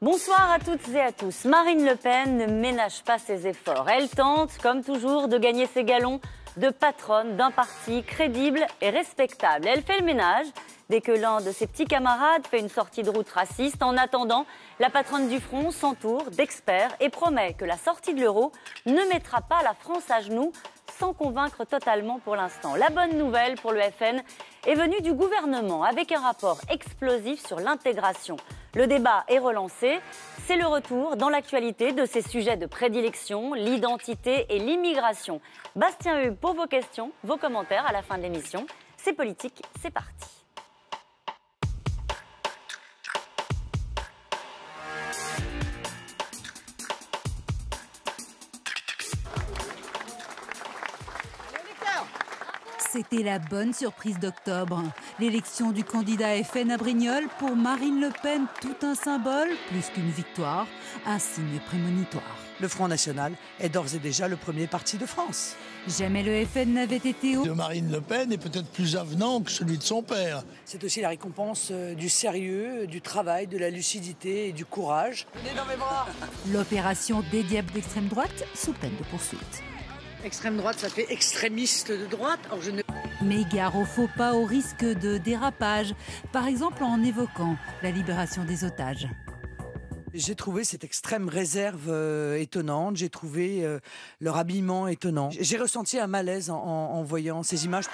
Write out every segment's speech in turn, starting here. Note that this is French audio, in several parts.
Bonsoir à toutes et à tous. Marine Le Pen ne ménage pas ses efforts. Elle tente, comme toujours, de gagner ses galons de patronne d'un parti crédible et respectable. Elle fait le ménage dès que l'un de ses petits camarades fait une sortie de route raciste. En attendant, la patronne du Front s'entoure d'experts et promet que la sortie de l'euro ne mettra pas la France à genoux, sans convaincre totalement pour l'instant. La bonne nouvelle pour le FN est venue du gouvernement avec un rapport explosif sur l'intégration. Le débat est relancé. C'est le retour dans l'actualité de ces sujets de prédilection, l'identité et l'immigration. Bastien Hug pour vos questions, vos commentaires à la fin de l'émission. C'est politique, c'est parti. C'était la bonne surprise d'octobre. L'élection du candidat FN à Brignoles, pour Marine Le Pen, tout un symbole, plus qu'une victoire, un signe prémonitoire. Le Front National est d'ores et déjà le premier parti de France. Jamais le FN n'avait été de Marine Le Pen est peut-être plus avenant que celui de son père. C'est aussi la récompense du sérieux, du travail, de la lucidité et du courage. Venez dans mes bras. L'opération des diables d'extrême droite sous peine de poursuite. Extrême droite, ça fait extrémiste de droite. Alors je ne... Mais gare au faux pas, au risque de dérapage, par exemple en évoquant la libération des otages. J'ai trouvé cette extrême réserve étonnante, j'ai trouvé leur habillement étonnant. J'ai ressenti un malaise en voyant ces images.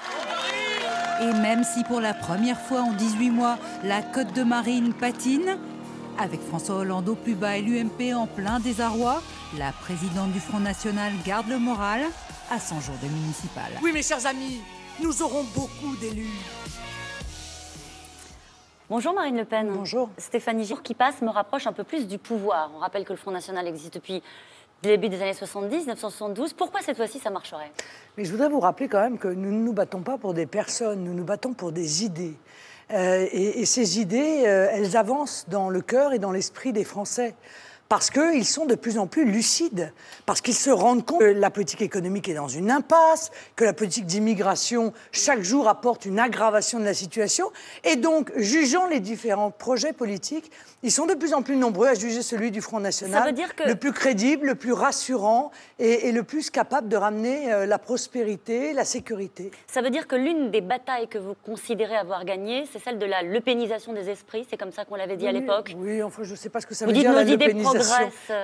Et même si pour la première fois en 18 mois, la cote de Marine patine, avec François Hollande au plus bas et l'UMP en plein désarroi, la présidente du Front National garde le moral à 100 jours de municipal. Oui, mes chers amis, nous aurons beaucoup d'élus. Bonjour Marine Le Pen. Bonjour. Stéphanie Giroud qui passe me rapproche un peu plus du pouvoir. On rappelle que le Front National existe depuis le début des années 70, 1972. Pourquoi cette fois-ci ça marcherait? Mais je voudrais vous rappeler quand même que nous ne nous battons pas pour des personnes, nous nous battons pour des idées. Et ces idées, elles avancent dans le cœur et dans l'esprit des Français. Parce qu'ils sont de plus en plus lucides, parce qu'ils se rendent compte que la politique économique est dans une impasse, que la politique d'immigration, chaque jour, apporte une aggravation de la situation. Et donc, jugeant les différents projets politiques, ils sont de plus en plus nombreux à juger celui du Front National, ça veut dire que... le plus crédible, le plus rassurant et le plus capable de ramener la prospérité, la sécurité. Ça veut dire que l'une des batailles que vous considérez avoir gagnées, c'est celle de la lepénisation des esprits, c'est comme ça qu'on l'avait dit à l'époque. Oui, enfin, je ne sais pas ce que ça vous veut dire, la idées lepénisation.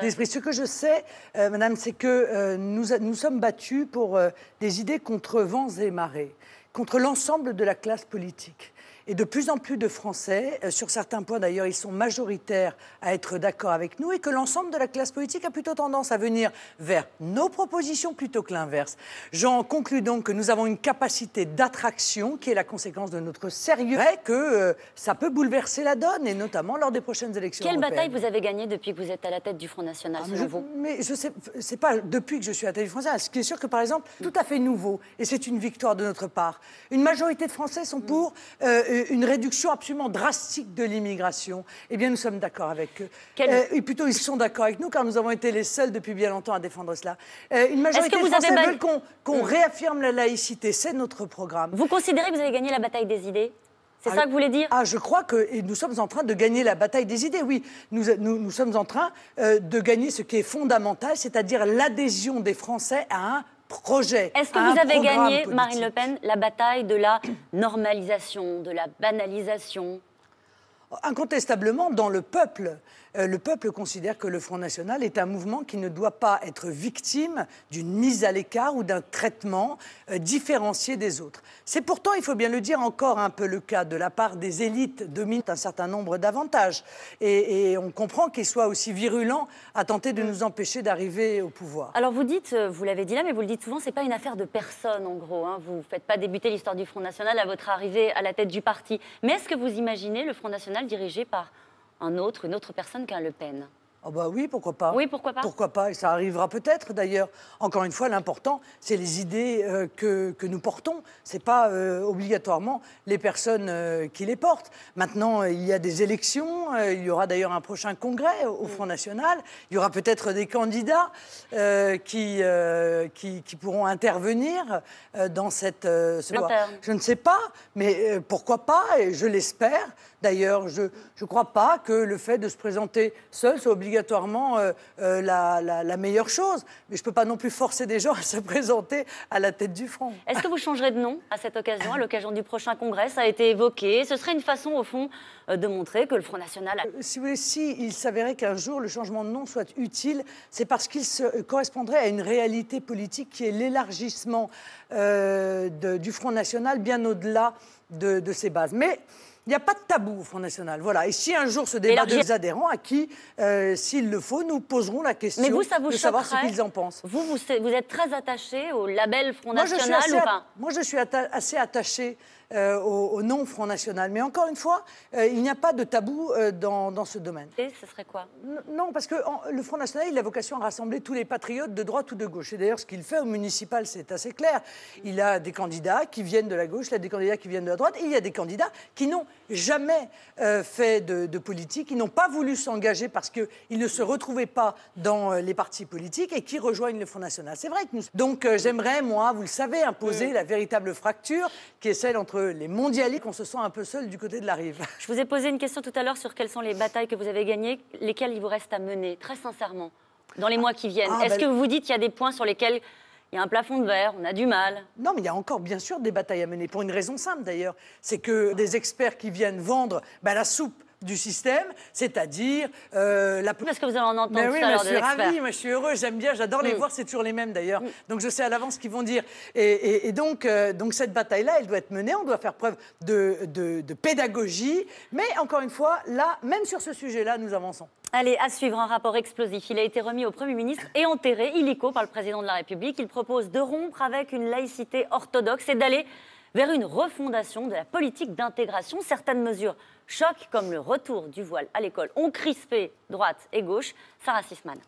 L'esprit. Ce que je sais, madame, c'est que nous sommes battus pour des idées contre vents et marées, contre l'ensemble de la classe politique. Et de plus en plus de Français, sur certains points d'ailleurs, ils sont majoritaires à être d'accord avec nous et que l'ensemble de la classe politique a plutôt tendance à venir vers nos propositions plutôt que l'inverse. J'en conclus donc que nous avons une capacité d'attraction qui est la conséquence de notre sérieux et que ça peut bouleverser la donne et notamment lors des prochaines élections européennes. Quelle bataille vous avez gagnée depuis que vous êtes à la tête du Front National, selon vous? Mais je sais, c'est pas depuis que je suis à la tête du Front National. Ce qui est sûr que, par exemple, tout à fait nouveau, et c'est une victoire de notre part, une majorité de Français sont pour une réduction absolument drastique de l'immigration. Eh bien, nous sommes d'accord avec eux. Et plutôt, ils sont d'accord avec nous, car nous avons été les seuls depuis bien longtemps à défendre cela. Une majorité de Français veulent qu'on réaffirme la laïcité. C'est notre programme. Vous considérez que vous avez gagné la bataille des idées? C'est ça que vous voulez dire? Ah, je crois que nous sommes en train de gagner la bataille des idées, oui. Nous sommes en train de gagner ce qui est fondamental, c'est-à-dire l'adhésion des Français à un projet. Est-ce que vous avez gagné, Marine Le Pen, la bataille de la normalisation, de la banalisation? Incontestablement, dans le peuple considère que le Front National est un mouvement qui ne doit pas être victime d'une mise à l'écart ou d'un traitement différencié des autres. C'est pourtant, il faut bien le dire, encore un peu le cas de la part des élites dominent un certain nombre d'avantages. Et on comprend qu'ils soient aussi virulents à tenter de nous empêcher d'arriver au pouvoir. Alors vous dites, vous l'avez dit là, mais vous le dites souvent, c'est pas une affaire de personne en gros. Hein. Vous ne faites pas débuter l'histoire du Front National à votre arrivée à la tête du parti. Mais est-ce que vous imaginez le Front National dirigé par une autre personne qu'un Le Pen? Oh bah oui, pourquoi pas. Oui, pourquoi pas. Pourquoi pas, et ça arrivera peut-être d'ailleurs. Encore une fois, l'important, c'est les idées que nous portons. Ce n'est pas obligatoirement les personnes qui les portent. Maintenant, il y a des élections, il y aura d'ailleurs un prochain congrès au Front National. Il y aura peut-être des candidats qui pourront intervenir dans cette... je ne sais pas, mais pourquoi pas, et je l'espère. D'ailleurs, je ne crois pas que le fait de se présenter seul soit obligatoirement la meilleure chose. Mais je ne peux pas non plus forcer des gens à se présenter à la tête du front. Est-ce que vous changerez de nom à cette occasion, à l'occasion du prochain congrès? Ça a été évoqué. Ce serait une façon, au fond, de montrer que le Front National... Si vous voulez, il s'avérait qu'un jour, le changement de nom soit utile, c'est parce qu'il correspondrait à une réalité politique qui est l'élargissement du Front National bien au-delà de ses bases. Mais... il n'y a pas de tabou au Front National. Voilà. Et si un jour ce débat des adhérents à qui, s'il le faut, nous poserons la question de savoir ce qu'ils en pensent. Vous êtes très attaché au label Front National ou pas? Moi, je suis assez attaché au nom Front National. Mais encore une fois, il n'y a pas de tabou dans ce domaine. Et ce serait quoi? Non, parce que le Front National, il a vocation à rassembler tous les patriotes de droite ou de gauche. Et d'ailleurs, ce qu'il fait au municipal, c'est assez clair. Il a des candidats qui viennent de la gauche, il a des candidats qui viennent de la droite, et il y a des candidats qui n'ont jamais fait de politique, ils n'ont pas voulu s'engager parce qu'ils ne se retrouvaient pas dans les partis politiques et qui rejoignent le Front National. C'est vrai que nous... Donc j'aimerais, moi, vous le savez, imposer la véritable fracture qui est celle entre les mondialistes, qu'on se sent un peu seul du côté de la rive. Je vous ai posé une question tout à l'heure sur quelles sont les batailles que vous avez gagnées, lesquelles il vous reste à mener, très sincèrement, dans les mois qui viennent. Est-ce que vous vous dites qu'il y a des points sur lesquels il y a un plafond de verre, on a du mal? Non, mais il y a encore, bien sûr, des batailles à mener, pour une raison simple d'ailleurs. C'est que des experts qui viennent vendre la soupe du système, c'est-à-dire Parce que vous allez en entendre mais oui, tout à l'heure je suis ravi, moi je suis heureux, j'aime bien, j'adore les voir, c'est toujours les mêmes d'ailleurs. Donc je sais à l'avance ce qu'ils vont dire. Et donc cette bataille-là, elle doit être menée, on doit faire preuve de pédagogie. Mais encore une fois, là, même sur ce sujet-là, nous avançons. Allez, à suivre un rapport explosif. Il a été remis au Premier ministre et enterré illico par le Président de la République. Il propose de rompre avec une laïcité orthodoxe et d'aller vers une refondation de la politique d'intégration. Certaines mesures choquent, comme le retour du voile à l'école, ont crispé droite et gauche. Sarah Sisman.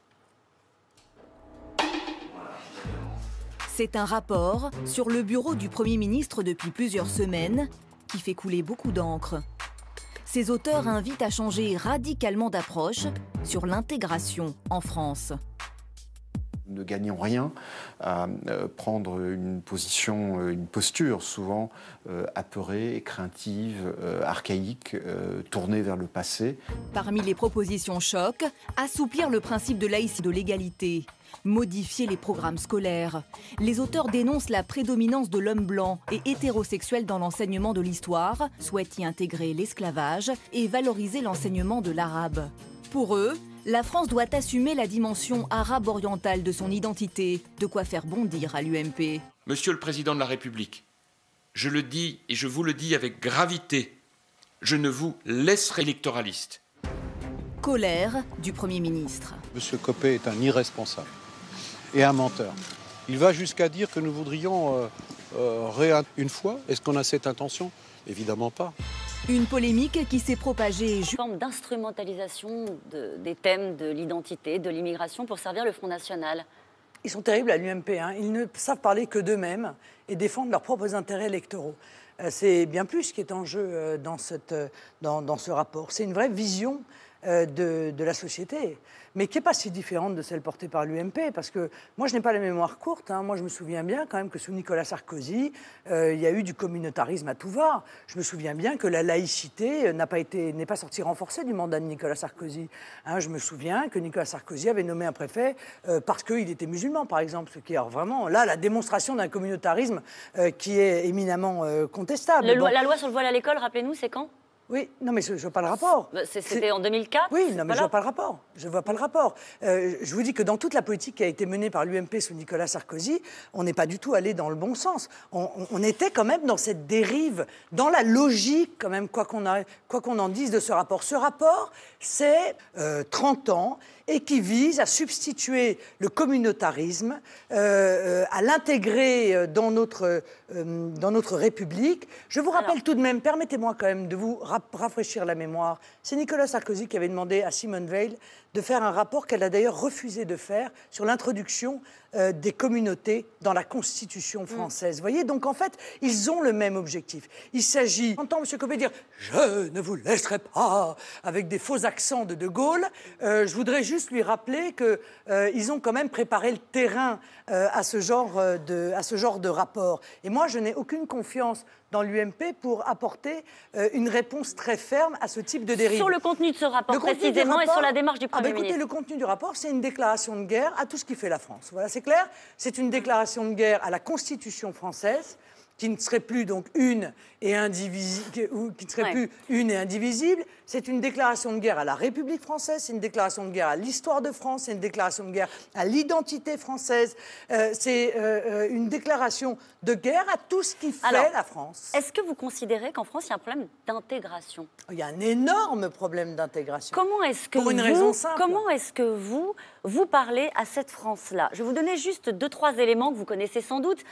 C'est un rapport sur le bureau du Premier ministre depuis plusieurs semaines qui fait couler beaucoup d'encre. Ses auteurs invitent à changer radicalement d'approche sur l'intégration en France. Nous ne gagnons rien à prendre une position, une posture souvent apeurée, craintive, archaïque, tournée vers le passé. Parmi les propositions choc, assouplir le principe de laïcité, de l'égalité, modifier les programmes scolaires. Les auteurs dénoncent la prédominance de l'homme blanc et hétérosexuel dans l'enseignement de l'histoire, souhaitent y intégrer l'esclavage et valoriser l'enseignement de l'arabe. Pour eux, la France doit assumer la dimension arabe-orientale de son identité, de quoi faire bondir à l'UMP. Monsieur le Président de la République, je le dis et je vous le dis avec gravité, je ne vous laisserai électoraliste. Colère du Premier ministre. Monsieur Copé est un irresponsable et un menteur. Il va jusqu'à dire que nous voudrions une fois. Est-ce qu'on a cette intention? Évidemment pas. Une polémique qui s'est propagée. Une forme d'instrumentalisation des thèmes de l'identité, de l'immigration pour servir le Front National. Ils sont terribles à l'UMP, hein. Ils ne savent parler que d'eux-mêmes et défendre leurs propres intérêts électoraux. C'est bien plus ce qui est en jeu dans ce rapport. C'est une vraie vision de la société, mais qui n'est pas si différente de celle portée par l'UMP, parce que moi, je n'ai pas la mémoire courte. Hein. Moi, je me souviens bien quand même que sous Nicolas Sarkozy, il y a eu du communautarisme à tout va. Je me souviens bien que la laïcité n'est pas sortie renforcée du mandat de Nicolas Sarkozy. Hein, je me souviens que Nicolas Sarkozy avait nommé un préfet parce qu'il était musulman, par exemple, ce qui est vraiment là la démonstration d'un communautarisme qui est éminemment contestable. La loi sur le voile à l'école, rappelez-nous, c'est quand ? Oui, non, mais je ne vois pas le rapport. C'était en 2004. Oui, non, mais je ne vois pas le rapport. Je ne vois pas le rapport. Je vous dis que dans toute la politique qui a été menée par l'UMP sous Nicolas Sarkozy, on n'est pas du tout allé dans le bon sens. On était quand même dans cette dérive, dans la logique, quand même, quoi qu'on en dise de ce rapport. Ce rapport, c'est 30 ans et qui vise à substituer le communautarisme, à l'intégrer dans notre République. Je vous rappelle tout de même, permettez-moi quand même de vous rappeler rafraîchir la mémoire, c'est Nicolas Sarkozy qui avait demandé à Simone Veil de faire un rapport qu'elle a d'ailleurs refusé de faire sur l'introduction des communautés dans la Constitution française. Vous voyez, donc en fait, ils ont le même objectif. Il s'agit, j'entends M. Copé dire « Je ne vous laisserai pas » avec des faux accents de Gaulle. Je voudrais juste lui rappeler qu'ils ont quand même préparé le terrain à ce genre de rapport. Et moi, je n'ai aucune confiance dans l'UMP pour apporter une réponse très ferme à ce type de dérive. Sur le contenu de ce rapport précisément et sur la démarche du Premier ministre. Le contenu du rapport, c'est une déclaration de guerre à tout ce qui fait la France. Voilà, c'est clair. C'est une déclaration de guerre à la Constitution française, qui ne serait plus donc une et indivisible. C'est une déclaration de guerre à la République française, c'est une déclaration de guerre à l'histoire de France, c'est une déclaration de guerre à l'identité française, c'est une déclaration de guerre à tout ce qui fait la France. Est-ce que vous considérez qu'en France, il y a un problème d'intégration? Il y a un énorme problème d'intégration. Comment est-ce que pour une raison simple. Comment est-ce que vous parlez à cette France-là? Je vais vous donner juste 2-3 éléments que vous connaissez sans doute.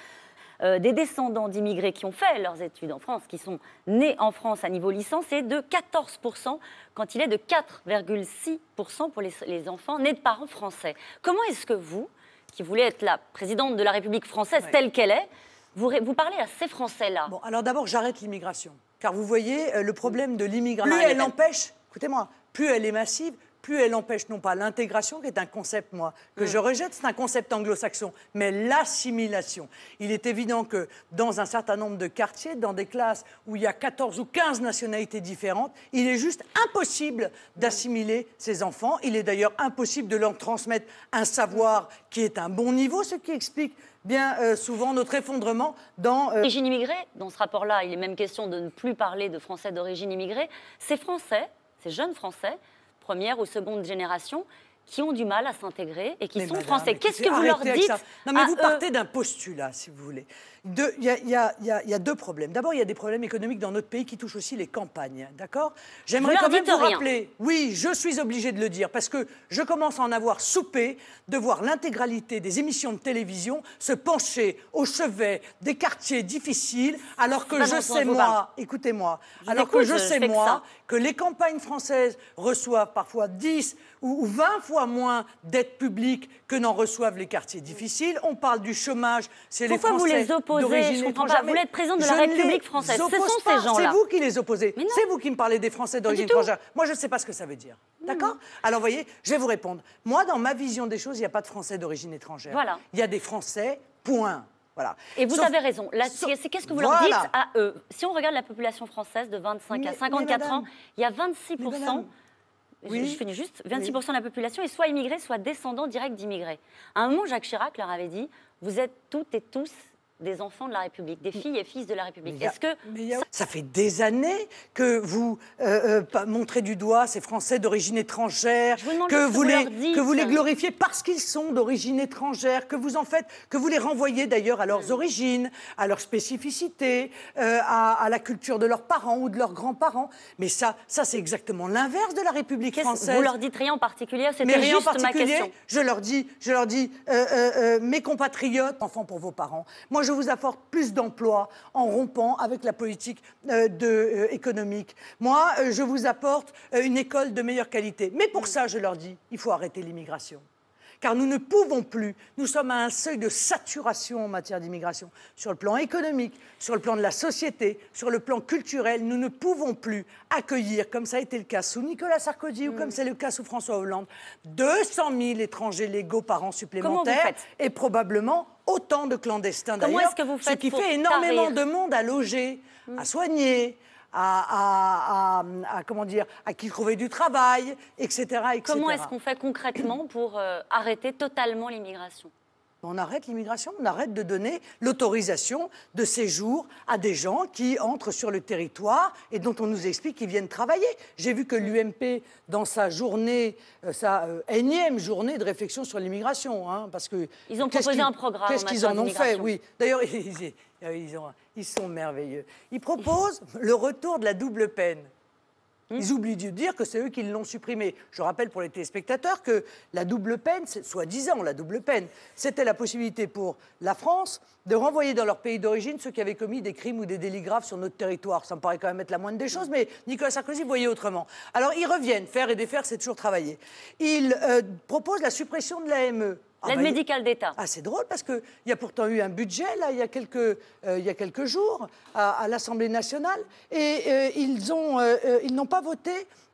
Des descendants d'immigrés qui ont fait leurs études en France, qui sont nés en France à niveau licence, c'est de 14%, quand il est de 4,6% pour les enfants nés de parents français. Comment est-ce que vous, qui voulez être la présidente de la République française telle qu'elle est, vous parlez à ces Français-là? Bon, alors d'abord, j'arrête l'immigration. Car vous voyez, le problème de l'immigration, plus elle empêche, écoutez-moi, plus elle est massive, plus elle empêche non pas l'intégration, qui est un concept, moi, que je rejette, c'est un concept anglo-saxon, mais l'assimilation. Il est évident que dans un certain nombre de quartiers, dans des classes où il y a 14 ou 15 nationalités différentes, il est juste impossible d'assimiler ces enfants. Il est d'ailleurs impossible de leur transmettre un savoir qui est un bon niveau, ce qui explique bien souvent notre effondrement dans... Origine immigrée, dans ce rapport-là, il est même question de ne plus parler de Français d'origine immigrée. Ces Français, ces jeunes Français, première ou seconde génération, qui ont du mal à s'intégrer et qui sont français. Qu'est-ce que vous leur dites? Non, mais vous partez d'un postulat, si vous voulez. Il y a deux problèmes. D'abord, il y a des problèmes économiques dans notre pays qui touchent aussi les campagnes, d'accord? J'aimerais quand même vous rappeler, oui, je suis obligée de le dire, parce que je commence à en avoir soupé de voir l'intégralité des émissions de télévision se pencher au chevet des quartiers difficiles, alors que je sais, moi, écoutez-moi, alors que je sais, moi, que les campagnes françaises reçoivent parfois 10 ou 20 fois moins d'aides publiques que n'en reçoivent les quartiers difficiles. On parle du chômage, c'est les Français. Pourquoi vous les opposez? Je comprends pas. Vous voulez être président de la République française. Ce sont ces gens-là. C'est vous qui les opposez. C'est vous qui me parlez des Français d'origine étrangère. Moi, je ne sais pas ce que ça veut dire. D'accord? Alors, voyez, je vais vous répondre. Moi, dans ma vision des choses, il n'y a pas de Français d'origine étrangère. Voilà. Il y a des Français, point. Voilà. Et vous avez raison. Qu'est-ce que vous leur dites à eux? Si on regarde la population française de 25 à 54 ans, il y a 26%. Oui. Je finis juste. 26% de la population est soit immigrée, soit descendant direct d'immigrés. À un moment, Jacques Chirac leur avait dit « Vous êtes toutes et tous des enfants de la République, des filles et fils de la République. » Est-ce que ça fait des années que vous montrez du doigt ces Français d'origine étrangère, que vous les glorifiez parce qu'ils sont d'origine étrangère, que vous les renvoyez d'ailleurs à leurs origines, à leurs spécificités, à la culture de leurs parents ou de leurs grands-parents. Mais ça c'est exactement l'inverse de la République française. Vous leur dites rien en particulier? C'était juste ma question. Je leur dis, mes compatriotes, enfants pour vos parents. Moi, je vous apporte plus d'emplois en rompant avec la politique économique. Moi, je vous apporte une école de meilleure qualité. Mais pour ça, je leur dis, il faut arrêter l'immigration. Car nous ne pouvons plus, nous sommes à un seuil de saturation en matière d'immigration. Sur le plan économique, sur le plan de la société, sur le plan culturel, nous ne pouvons plus accueillir, comme ça a été le cas sous Nicolas Sarkozy ou comme c'est le cas sous François Hollande, 200 000 étrangers légaux par an supplémentaires et probablement autant de clandestins d'ailleurs, ce qui fait énormément de monde à loger, à soigner, à qui trouver du travail, etc. Comment est-ce qu'on fait concrètement pour arrêter totalement l'immigration? On arrête l'immigration, on arrête de donner l'autorisation de séjour à des gens qui entrent sur le territoire et dont on nous explique qu'ils viennent travailler. J'ai vu que l'UMP, dans sa journée, sa énième journée de réflexion sur l'immigration, hein, parce que... Ils ont proposé un programme. Qu'est-ce qu'ils en ont fait? Oui. D'ailleurs, ils sont merveilleux. Ils proposent le retour de la double peine. Ils oublient de dire que c'est eux qui l'ont supprimé. Je rappelle pour les téléspectateurs que la double peine, soi-disant la double peine, c'était la possibilité pour la France de renvoyer dans leur pays d'origine ceux qui avaient commis des crimes ou des délits graves sur notre territoire. Ça me paraît quand même être la moindre des choses, mais Nicolas Sarkozy voyait autrement. Alors ils reviennent, faire et défaire, c'est toujours travailler. Ils proposent la suppression de l'AME. L'aide médicale d'État. Ah, c'est drôle parce qu'il y a pourtant eu un budget, là, il y a quelques jours, à l'Assemblée nationale, et ils n'ont pas voté,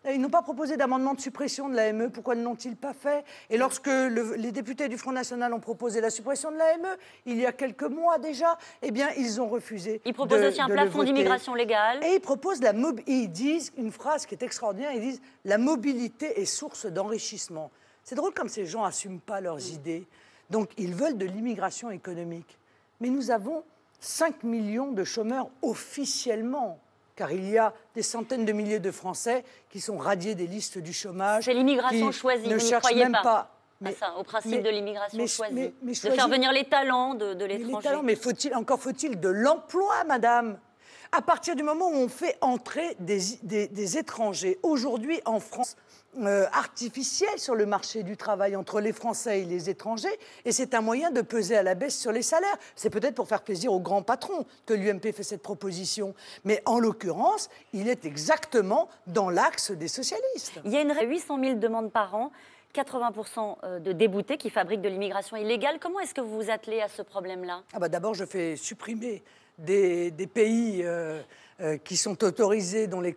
ils n'ont pas proposé d'amendement de suppression de l'AME. Pourquoi ne l'ont-ils pas fait? Et lorsque les députés du Front National ont proposé la suppression de l'AME, il y a quelques mois déjà, eh bien, ils ont refusé. Ils proposent aussi un plafond d'immigration légale. Et ils proposent ils disent une phrase qui est extraordinaire, ils disent « la mobilité est source d'enrichissement ». C'est drôle comme ces gens n'assument pas leurs idées. Donc, ils veulent de l'immigration économique. Mais nous avons 5 millions de chômeurs officiellement, car il y a des centaines de milliers de Français qui sont radiés des listes du chômage. C'est l'immigration choisie, ne vous n'y cherchent croyez même pas. Au principe de l'immigration choisie. Mais de faire venir les talents de l'étranger. Mais encore faut-il de l'emploi, madame. À partir du moment où on fait entrer des étrangers, aujourd'hui en France, artificielle sur le marché du travail entre les Français et les étrangers, et c'est un moyen de peser à la baisse sur les salaires. C'est peut-être pour faire plaisir aux grands patrons que l'UMP fait cette proposition, mais en l'occurrence, il est exactement dans l'axe des socialistes. Il y a 800 000 demandes par an, 80% de déboutés qui fabriquent de l'immigration illégale. Comment est-ce que vous vous attelez à ce problème-là? D'abord, je fais supprimer des pays qui sont autorisés, dont les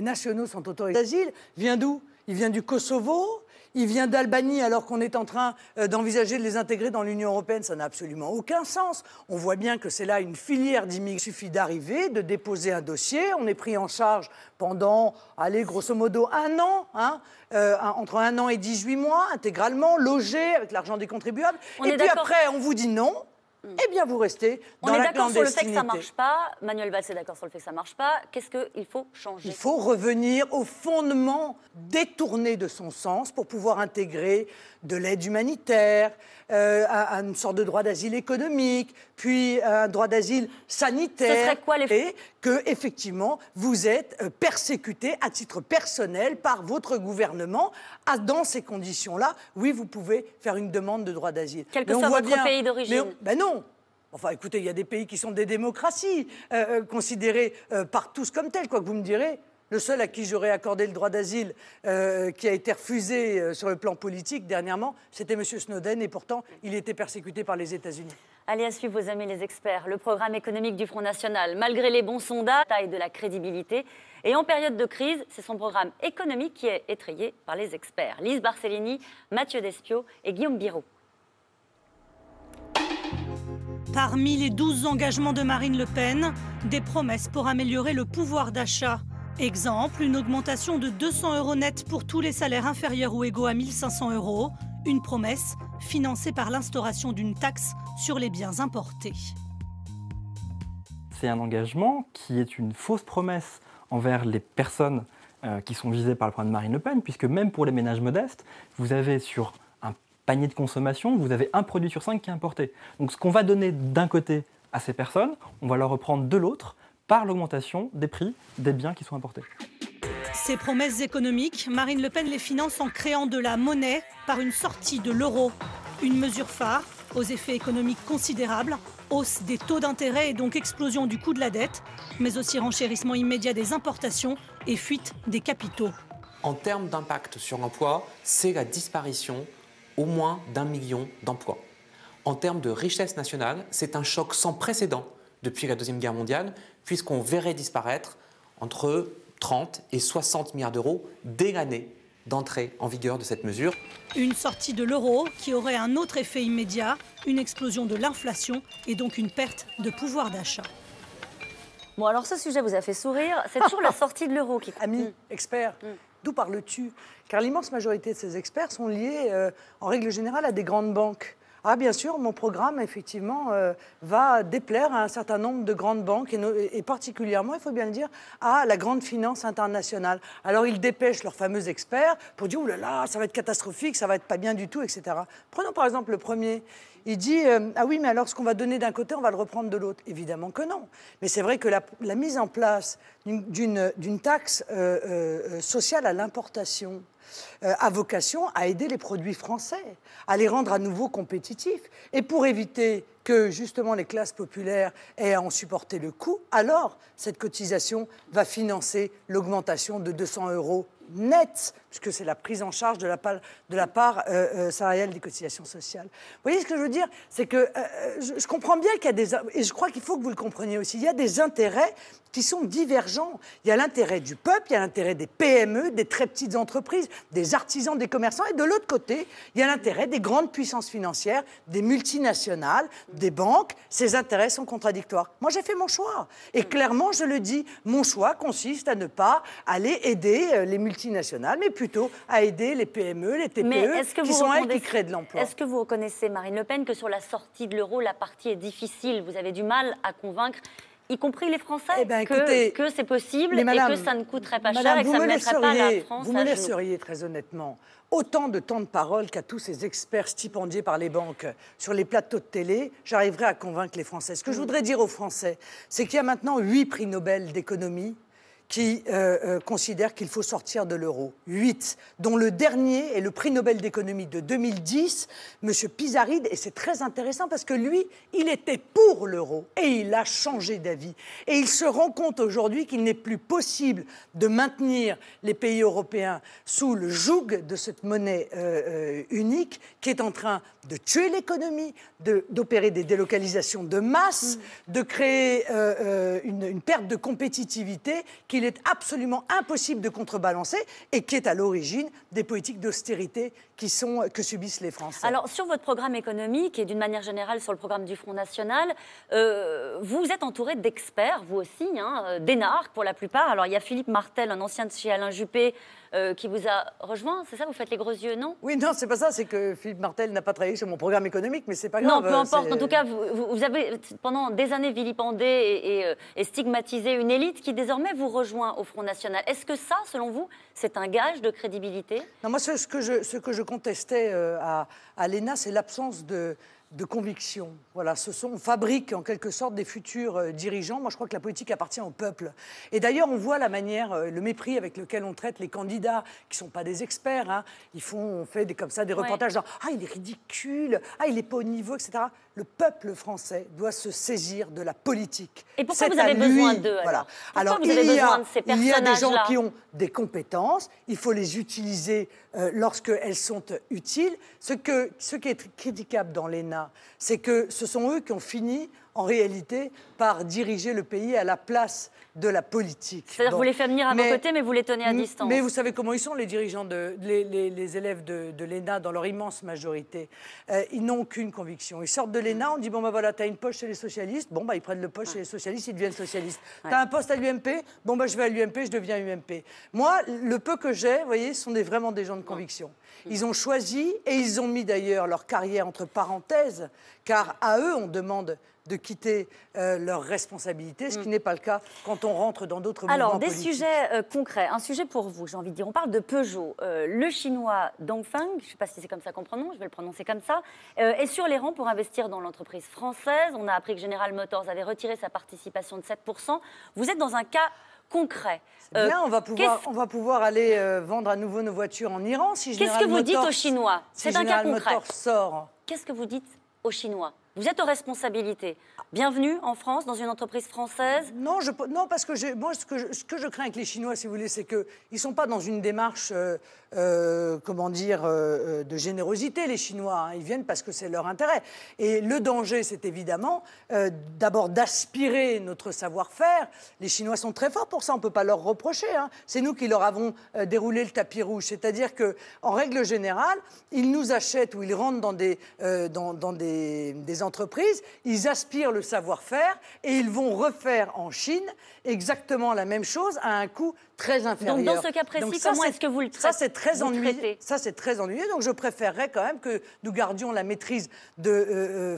nationaux sont autorisés. L'asile vient d'où? Il vient du Kosovo, il vient d'Albanie alors qu'on est en train d'envisager de les intégrer dans l'Union européenne. Ça n'a absolument aucun sens. On voit bien que c'est là une filière d'immigrés. Il suffit d'arriver, de déposer un dossier. On est pris en charge pendant, allez, grosso modo, un an, entre 1 an et 18 mois, intégralement, logé avec l'argent des contribuables. Et puis après, on vous dit non. Eh bien, vous restez dans la clandestinité. On est d'accord sur le fait que ça ne marche pas. Manuel Valls est d'accord sur le fait que ça ne marche pas. Qu'est-ce qu'il faut changer? Il faut revenir au fondement détourné de son sens pour pouvoir intégrer de l'aide humanitaire, une sorte de droit d'asile économique, puis un droit d'asile sanitaire. Ce serait quoi Et que, effectivement, vous êtes persécuté à titre personnel par votre gouvernement. Dans ces conditions-là, oui, vous pouvez faire une demande de droit d'asile. Quel que soit votre pays d'origine. Ben non. Enfin, écoutez, il y a des pays qui sont des démocraties, considérées par tous comme telles, quoi que vous me direz. Le seul à qui j'aurais accordé le droit d'asile, qui a été refusé sur le plan politique dernièrement, c'était M. Snowden, et pourtant, il était persécuté par les États-Unis. Allez, à suivre vos amis les experts. Le programme économique du Front National, malgré les bons sondages, taille de la crédibilité. Et en période de crise, c'est son programme économique qui est étrayé par les experts. Lise Barcellini, Mathieu Despiau et Guillaume Biron. Parmi les 12 engagements de Marine Le Pen, des promesses pour améliorer le pouvoir d'achat. Exemple, une augmentation de 200 € net pour tous les salaires inférieurs ou égaux à 1 500 €. Une promesse financée par l'instauration d'une taxe sur les biens importés. C'est un engagement qui est une fausse promesse envers les personnes qui sont visées par le programme de Marine Le Pen, puisque même pour les ménages modestes, vous avez sur un panier de consommation, vous avez un produit sur 5 qui est importé. Donc ce qu'on va donner d'un côté à ces personnes, on va leur reprendre de l'autre par l'augmentation des prix des biens qui sont importés. Ces promesses économiques, Marine Le Pen les finance en créant de la monnaie par une sortie de l'euro. Une mesure phare aux effets économiques considérables, hausse des taux d'intérêt et donc explosion du coût de la dette, mais aussi renchérissement immédiat des importations et fuite des capitaux. En termes d'impact sur l'emploi, c'est la disparition au moins d'1 million d'emplois. En termes de richesse nationale, c'est un choc sans précédent depuis la Deuxième Guerre mondiale, puisqu'on verrait disparaître entre 30 et 60 milliards d'euros dès l'année d'entrée en vigueur de cette mesure. Une sortie de l'euro qui aurait un autre effet immédiat, une explosion de l'inflation et donc une perte de pouvoir d'achat. Bon, alors ce sujet vous a fait sourire, c'est toujours la sortie de l'euro qui... Amis, experts, d'où parles-tu? Car l'immense majorité de ces experts sont liés, en règle générale, à des grandes banques. Ah, bien sûr, mon programme, effectivement, va déplaire à un certain nombre de grandes banques, et particulièrement, il faut bien le dire, à la grande finance internationale. Alors, ils dépêchent leurs fameux experts pour dire « Ouh là là, ça va être catastrophique, ça va être pas bien du tout, etc. » Prenons par exemple le premier. Il dit ah oui, mais alors ce qu'on va donner d'un côté, on va le reprendre de l'autre. Évidemment que non. Mais c'est vrai que la mise en place d'une taxe sociale à l'importation a vocation à aider les produits français, à les rendre à nouveau compétitifs. Et pour éviter que justement les classes populaires aient à en supporter le coût, alors cette cotisation va financer l'augmentation de 200 € net, puisque c'est la prise en charge de la part salariale des cotisations sociales. Vous voyez ce que je veux dire? C'est que je comprends bien qu'il y a des... Et je crois qu'il faut que vous le compreniez aussi. Il y a des intérêts qui sont divergents. Il y a l'intérêt du peuple, il y a l'intérêt des PME, des très petites entreprises, des artisans, des commerçants. Et de l'autre côté, il y a l'intérêt des grandes puissances financières, des multinationales, des banques. Ces intérêts sont contradictoires. Moi, j'ai fait mon choix. Et clairement, je le dis, mon choix consiste à ne pas aller aider les multinationales, mais plutôt à aider les PME, les TPE, qui sont elles qui créent de l'emploi. Est-ce que vous reconnaissez, Marine Le Pen, que sur la sortie de l'euro, la partie est difficile? Vous avez du mal à convaincre, y compris les Français, que c'est possible et que ça ne coûterait pas cher et que ça ne mettrait pas la France à genoux. Vous me laisseriez, très honnêtement, autant de temps de parole qu'à tous ces experts stipendiés par les banques sur les plateaux de télé, j'arriverai à convaincre les Français. Ce que je voudrais dire aux Français, c'est qu'il y a maintenant 8 prix Nobel d'économie qui considèrent qu'il faut sortir de l'euro. 8, dont le dernier est le prix Nobel d'économie de 2010, M. Pizarrid, et c'est très intéressant parce que lui, il était pour l'euro et il a changé d'avis. Et il se rend compte aujourd'hui qu'il n'est plus possible de maintenir les pays européens sous le joug de cette monnaie unique qui est en train de tuer l'économie, d'opérer des délocalisations de masse, de créer une perte de compétitivité qu'il est absolument impossible de contrebalancer et qui est à l'origine des politiques d'austérité que subissent les Français. Alors, sur votre programme économique et d'une manière générale sur le programme du Front National, vous êtes entouré d'experts, vous aussi, d'énarques pour la plupart. Alors, il y a Philippe Martel, un ancien de chez Alain Juppé, qui vous a rejoint, c'est ça? Vous faites les gros yeux, non? Oui, non, c'est pas ça, c'est que Philippe Martel n'a pas travaillé sur mon programme économique, mais c'est pas grave. Non, peu importe. En tout cas, vous avez pendant des années vilipendé et stigmatisé une élite qui désormais vous rejoint au Front National. Est-ce que ça, selon vous, c'est un gage de crédibilité? Non, moi, ce que je contestais à l'ENA, c'est l'absence de conviction. Voilà, on fabrique en quelque sorte des futurs dirigeants. Moi, je crois que la politique appartient au peuple. Et d'ailleurs, on voit la manière, le mépris avec lequel on traite les candidats, qui ne sont pas des experts. Hein. On fait comme ça des reportages genre « Ah, il est ridicule, ah, il n'est pas au niveau, etc. » Le peuple français doit se saisir de la politique. Et pourquoi vous avez besoin d'eux, alors? Alors, vous avez besoin de ces personnages-là? Il y a des gens qui ont des compétences, il faut les utiliser lorsqu'elles sont utiles. Ce qui est critiquable dans l'ENA, c'est que ce sont eux qui ont fini, en réalité, par diriger le pays à la place de la politique. C'est-à-dire que vous les faites venir à vos côtés, mais vous les tenez à distance. Mais vous savez comment ils sont, les dirigeants, les élèves de l'ENA, dans leur immense majorité. Ils n'ont aucune conviction. Ils sortent de l'ENA, on dit, bon ben voilà, t'as une poche chez les socialistes, bon ben ils prennent le poste chez les socialistes, ils deviennent socialistes. T'as un poste à l'UMP, bon ben je vais à l'UMP, je deviens UMP. Moi, le peu que j'ai, vous voyez, ce sont vraiment des gens de conviction. Ils ont choisi, et ils ont mis d'ailleurs leur carrière entre parenthèses, car à eux, on demande de quitter leurs responsabilités, ce qui n'est pas le cas quand on rentre dans d'autres mouvements politiques. Alors, des sujets concrets. Un sujet pour vous, j'ai envie de dire. On parle de Peugeot. Le chinois Dongfeng, je ne sais pas si c'est comme ça qu'on prononce, je vais le prononcer comme ça, est sur les rangs pour investir dans l'entreprise française. On a appris que General Motors avait retiré sa participation de 7%. Vous êtes dans un cas concret. C'est bien, on va pouvoir aller vendre à nouveau nos voitures en Iran si General Motors... Qu'est-ce que vous dites aux Chinois? C'est un cas concret. Motors sort. Qu'est-ce que vous dites aux Chinois? Vous êtes aux responsabilités. Bienvenue en France, dans une entreprise française. Non, parce que moi, ce que je crains avec les Chinois, si vous voulez, c'est qu'ils ne sont pas dans une démarche, comment dire, de générosité, les Chinois. Hein. Ils viennent parce que c'est leur intérêt. Et le danger, c'est évidemment, d'abord d'aspirer notre savoir-faire. Les Chinois sont très forts pour ça, on ne peut pas leur reprocher. Hein. C'est nous qui leur avons déroulé le tapis rouge. C'est-à-dire qu'en règle générale, ils nous achètent ou ils rentrent dans des les entreprises, ils aspirent le savoir-faire et ils vont refaire en Chine exactement la même chose à un coût très inférieur. Donc dans ce cas précis, comment est-ce que vous le traitez? Ça, c'est très ennuyeux. Ça, c'est très ennuyeux. Donc je préférerais quand même que nous gardions la maîtrise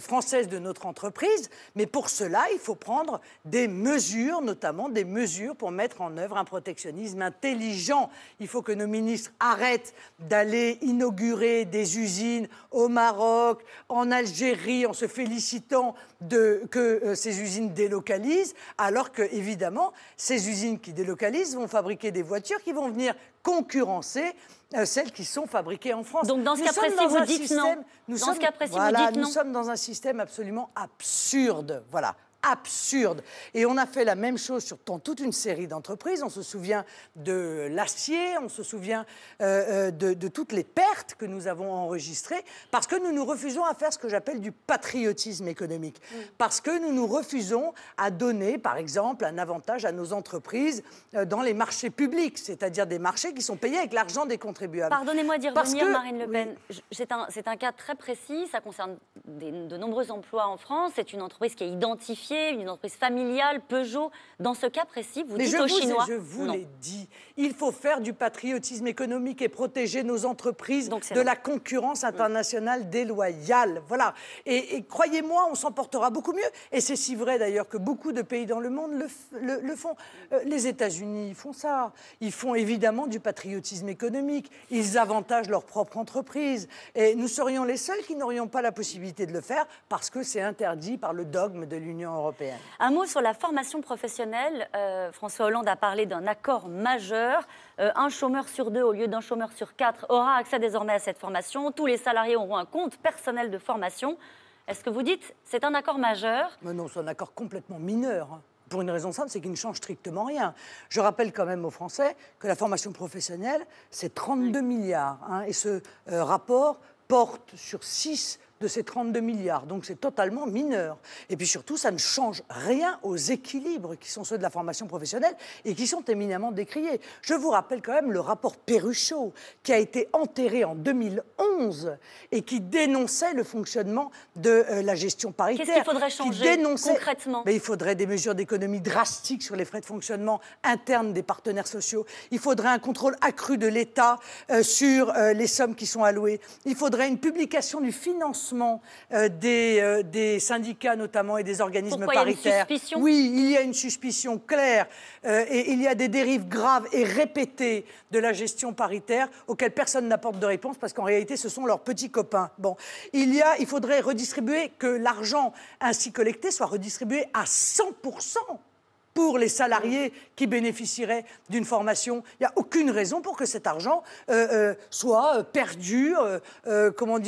française de notre entreprise. Mais pour cela, il faut prendre des mesures, notamment des mesures pour mettre en œuvre un protectionnisme intelligent. Il faut que nos ministres arrêtent d'aller inaugurer des usines au Maroc, en Algérie, en se félicitant que ces usines délocalisent, alors que, évidemment, ces usines qui délocalisent vont fabriquer des voitures qui vont venir concurrencer celles qui sont fabriquées en France. Donc dans ce cas précis, vous dites non. Nous sommes dans un système absolument absurde. Voilà. Absurde. Et on a fait la même chose dans toute une série d'entreprises. On se souvient de l'acier, on se souvient de toutes les pertes que nous avons enregistrées parce que nous nous refusons à faire ce que j'appelle du patriotisme économique. Parce que nous nous refusons à donner, par exemple, un avantage à nos entreprises dans les marchés publics, c'est-à-dire des marchés qui sont payés avec l'argent des contribuables. Pardonnez-moi d'y revenir, Marine Le Pen. Oui. C'est un cas très précis, ça concerne de nombreux emplois en France. C'est une entreprise qui est identifiée, une entreprise familiale, Peugeot. Dans ce cas précis, vous dites aux Chinois... Je vous l'ai dit, il faut faire du patriotisme économique et protéger nos entreprises de la concurrence internationale déloyale. Voilà. Et croyez-moi, on s'en portera beaucoup mieux. Et c'est si vrai d'ailleurs que beaucoup de pays dans le monde le font. Les États-Unis font ça. Ils font évidemment du patriotisme économique. Ils avantagent leur propre entreprise. Et nous serions les seuls qui n'aurions pas la possibilité de le faire parce que c'est interdit par le dogme de l'Union européenne. Un mot sur la formation professionnelle. François Hollande a parlé d'un accord majeur. Un chômeur sur 2 au lieu d'un chômeur sur 4 aura accès désormais à cette formation. Tous les salariés auront un compte personnel de formation. Est-ce que vous dites c'est un accord majeur? Mais non, c'est un accord complètement mineur. Pour une raison simple, c'est qu'il ne change strictement rien. Je rappelle quand même aux Français que la formation professionnelle, c'est 32 milliards. Et ce rapport porte sur 6 de ces 32 milliards. Donc c'est totalement mineur. Et puis surtout, ça ne change rien aux équilibres qui sont ceux de la formation professionnelle et qui sont éminemment décriés. Je vous rappelle quand même le rapport Perruchot qui a été enterré en 2011 et qui dénonçait le fonctionnement de la gestion paritaire. Qu'est-ce qu'il faudrait changer concrètement? Mais il faudrait des mesures d'économie drastiques sur les frais de fonctionnement internes des partenaires sociaux. Il faudrait un contrôle accru de l'État sur les sommes qui sont allouées. Il faudrait une publication du financement des syndicats notamment et des organismes paritaires. Il y a une suspicion? Oui, il y a une suspicion claire et il y a des dérives graves et répétées de la gestion paritaire auxquelles personne n'apporte de réponse parce qu'en réalité ce sont leurs petits copains. Bon, il faudrait redistribuer, que l'argent ainsi collecté soit redistribué à 100%. Pour les salariés qui bénéficieraient d'une formation. Il n'y a aucune raison pour que cet argent soit perdu dans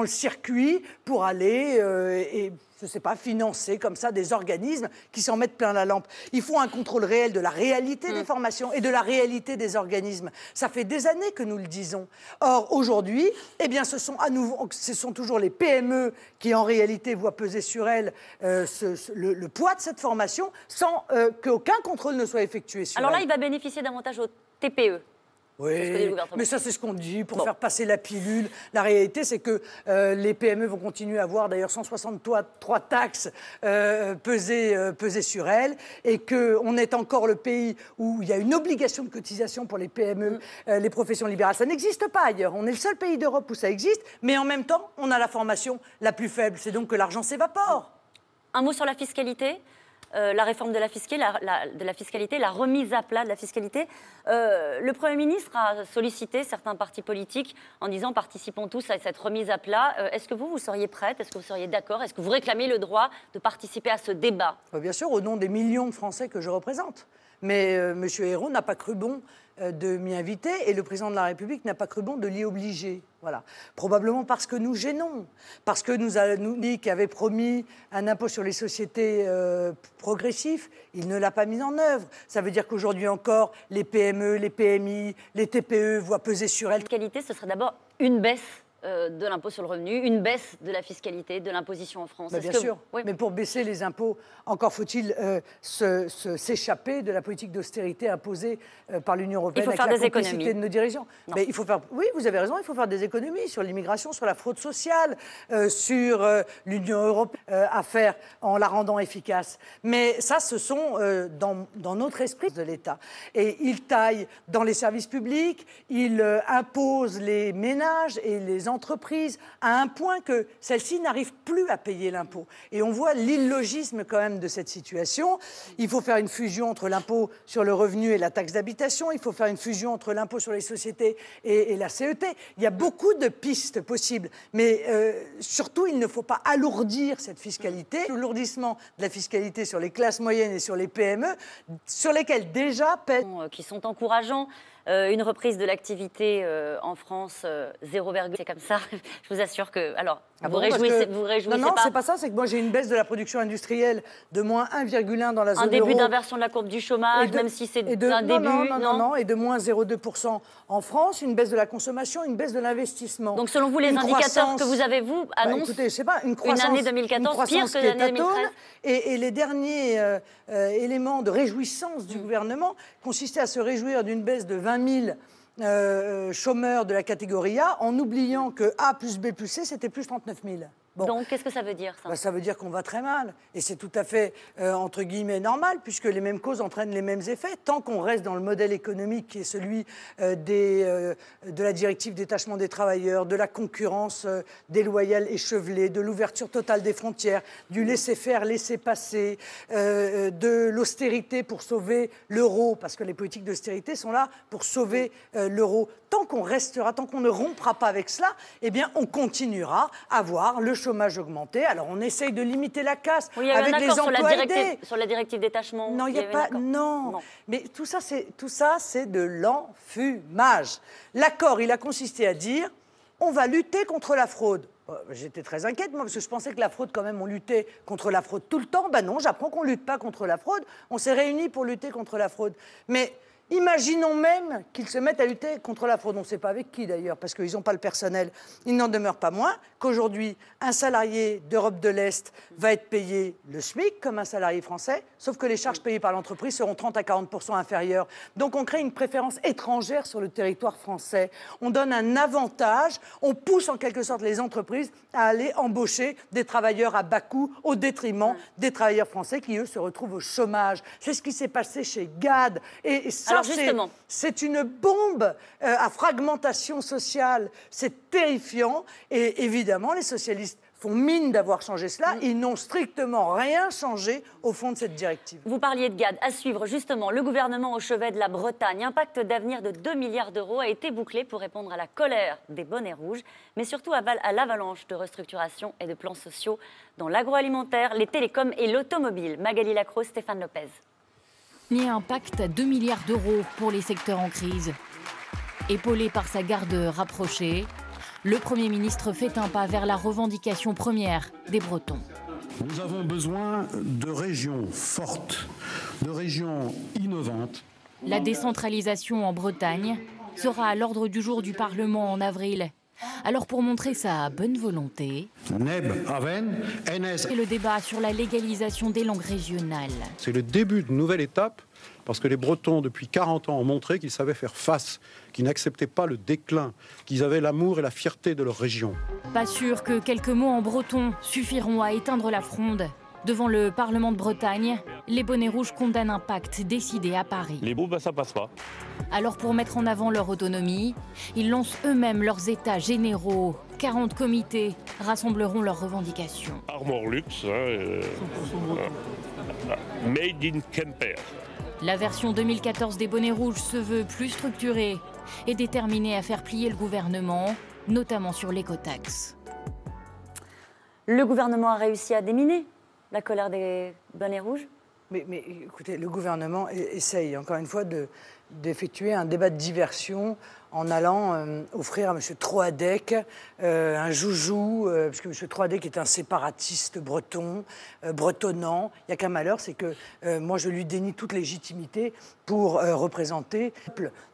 le circuit pour aller je ne sais pas, financer comme ça des organismes qui s'en mettent plein la lampe. Il faut un contrôle réel de la réalité des formations et de la réalité des organismes. Ça fait des années que nous le disons. Or, aujourd'hui, eh bien, ce sont toujours les PME qui, en réalité, voient peser sur elles le poids de cette formation sans qu'aucun contrôle ne soit effectué sur elles. Alors là, il va bénéficier davantage aux TPE. Oui, mais ça c'est ce qu'on dit pour faire passer la pilule. La réalité c'est que les PME vont continuer à avoir d'ailleurs 163 taxes pesées sur elles et qu'on est encore le pays où il y a une obligation de cotisation pour les PME, les professions libérales. Ça n'existe pas ailleurs. On est le seul pays d'Europe où ça existe, mais en même temps on a la formation la plus faible. C'est donc que l'argent s'évapore. Un mot sur la fiscalité. La réforme de la fiscalité, la remise à plat de la fiscalité. Le Premier ministre a sollicité certains partis politiques en disant « participons tous à cette remise à plat ». Est-ce que vous seriez prête? Est-ce que vous seriez d'accord? Est-ce que vous réclamez le droit de participer à ce débat? Bien sûr, au nom des millions de Français que je représente. Mais M. Ayrault n'a pas cru bon de m'y inviter et le président de la République n'a pas cru bon de l'y obliger. Voilà. Probablement parce que nous gênons, parce que nous dit qu'il avait promis un impôt sur les sociétés progressif, il ne l'a pas mis en œuvre. Ça veut dire qu'aujourd'hui encore, les PME, les PMI, les TPE voient peser sur elles. La fiscalité, ce serait d'abord une baisse de l'impôt sur le revenu, une baisse de la fiscalité, de l'imposition en France. Bien sûr, oui. Mais pour baisser les impôts, encore faut-il s'échapper de la politique d'austérité imposée par l'Union européenne avec la complicité de nos dirigeants. Mais il faut faire, oui, vous avez raison, il faut faire des économies sur l'immigration, sur la fraude sociale, sur l'Union européenne à faire en la rendant efficace. Mais ça, ce sont dans notre esprit de l'État. Et il taille dans les services publics, il impose les ménages et les entreprises à un point que celles-ci n'arrivent plus à payer l'impôt. Et on voit l'illogisme quand même de cette situation. Il faut faire une fusion entre l'impôt sur le revenu et la taxe d'habitation. Il faut faire une fusion entre l'impôt sur les sociétés et la CET. Il y a beaucoup de pistes possibles. Mais surtout, il ne faut pas alourdir cette fiscalité. L'alourdissement de la fiscalité sur les classes moyennes et sur les PME, sur lesquelles déjà pèsent. Qui sont encourageants. Une reprise de l'activité en France, 0, c'est comme ça. Je vous assure que... Alors, vous réjouissez non, pas. c'est pas ça. C'est que moi, j'ai une baisse de la production industrielle de moins 1,1 dans la zone euro. Un début d'inversion de la courbe du chômage, même si c'est un début. Non, et de moins 0,2% en France. Une baisse de la consommation, une baisse de l'investissement. Donc, selon vous, les indicateurs que vous avez, vous, annoncent écoutez, je sais pas, une année 2014 pire que l'année 2013. Et les derniers éléments de réjouissance du gouvernement consistaient à se réjouir d'une baisse de 20 000 chômeurs de la catégorie A, en oubliant que A plus B plus C, c'était plus 39 000. Bon. Donc, qu'est-ce que ça veut dire, ça ? Ça veut dire qu'on va très mal. Et c'est tout à fait, entre guillemets, normal, puisque les mêmes causes entraînent les mêmes effets. Tant qu'on reste dans le modèle économique qui est celui de la directive détachement des travailleurs, de la concurrence déloyale échevelée, de l'ouverture totale des frontières, du laisser-faire, laisser-passer, de l'austérité pour sauver l'euro, parce que les politiques d'austérité sont là pour sauver l'euro. Tant qu'on restera, tant qu'on ne rompra pas avec cela, eh bien, on continuera à voir le chômage augmenté. Alors, on essaye de limiter la casse avec les emplois aidés. Sur la directive détachement. Non, il n'y a pas... Non. Mais tout ça, c'est de l'enfumage. L'accord, il a consisté à dire, on va lutter contre la fraude. J'étais très inquiète, moi, parce que je pensais que la fraude, quand même, on luttait contre la fraude tout le temps. Ben non, j'apprends qu'on ne lutte pas contre la fraude. On s'est réunis pour lutter contre la fraude. Mais... imaginons même qu'ils se mettent à lutter contre la fraude. On ne sait pas avec qui d'ailleurs, parce qu'ils n'ont pas le personnel. Il n'en demeure pas moins qu'aujourd'hui, un salarié d'Europe de l'Est va être payé le SMIC comme un salarié français, sauf que les charges payées par l'entreprise seront 30 à 40% inférieures. Donc on crée une préférence étrangère sur le territoire français. On donne un avantage, on pousse en quelque sorte les entreprises à aller embaucher des travailleurs à bas coût au détriment des travailleurs français qui, eux, se retrouvent au chômage. C'est ce qui s'est passé chez GAD. Et ça, c'est une bombe à fragmentation sociale. C'est terrifiant. Et évidemment, les socialistes font mine d'avoir changé cela. Ils n'ont strictement rien changé au fond de cette directive. Vous parliez de GAD. À suivre, justement, le gouvernement au chevet de la Bretagne. Un pacte d'avenir de 2 milliards d'euros a été bouclé pour répondre à la colère des bonnets rouges, mais surtout à l'avalanche de restructuration et de plans sociaux dans l'agroalimentaire, les télécoms et l'automobile. Magali Lacroze, Stéphane Lopez. Ni un pacte à 2 milliards d'euros pour les secteurs en crise. Épaulé par sa garde rapprochée, le Premier ministre fait un pas vers la revendication première des Bretons. Nous avons besoin de régions fortes, de régions innovantes. La décentralisation en Bretagne sera à l'ordre du jour du Parlement en avril. Alors pour montrer sa bonne volonté, c'est le débat sur la légalisation des langues régionales. C'est le début d'une nouvelle étape, parce que les Bretons, depuis 40 ans, ont montré qu'ils savaient faire face, qu'ils n'acceptaient pas le déclin, qu'ils avaient l'amour et la fierté de leur région. Pas sûr que quelques mots en breton suffiront à éteindre la fronde. Devant le Parlement de Bretagne, les bonnets rouges condamnent un pacte décidé à Paris. Les bouts, ça passe pas. Alors pour mettre en avant leur autonomie, ils lancent eux-mêmes leurs états généraux. 40 comités rassembleront leurs revendications. Armor Luxe, Made in Quimper. La version 2014 des bonnets rouges se veut plus structurée et déterminée à faire plier le gouvernement, notamment sur l'écotaxe. Le gouvernement a réussi à déminer la colère des bonnets rouges ? Mais écoutez, le gouvernement essaye, encore une fois, d'effectuer un débat de diversion en allant offrir à M. Troadec un joujou, parce que M. Troadec est un séparatiste breton, bretonnant. Il n'y a qu'un malheur, c'est que moi, je lui dénie toute légitimité pour représenter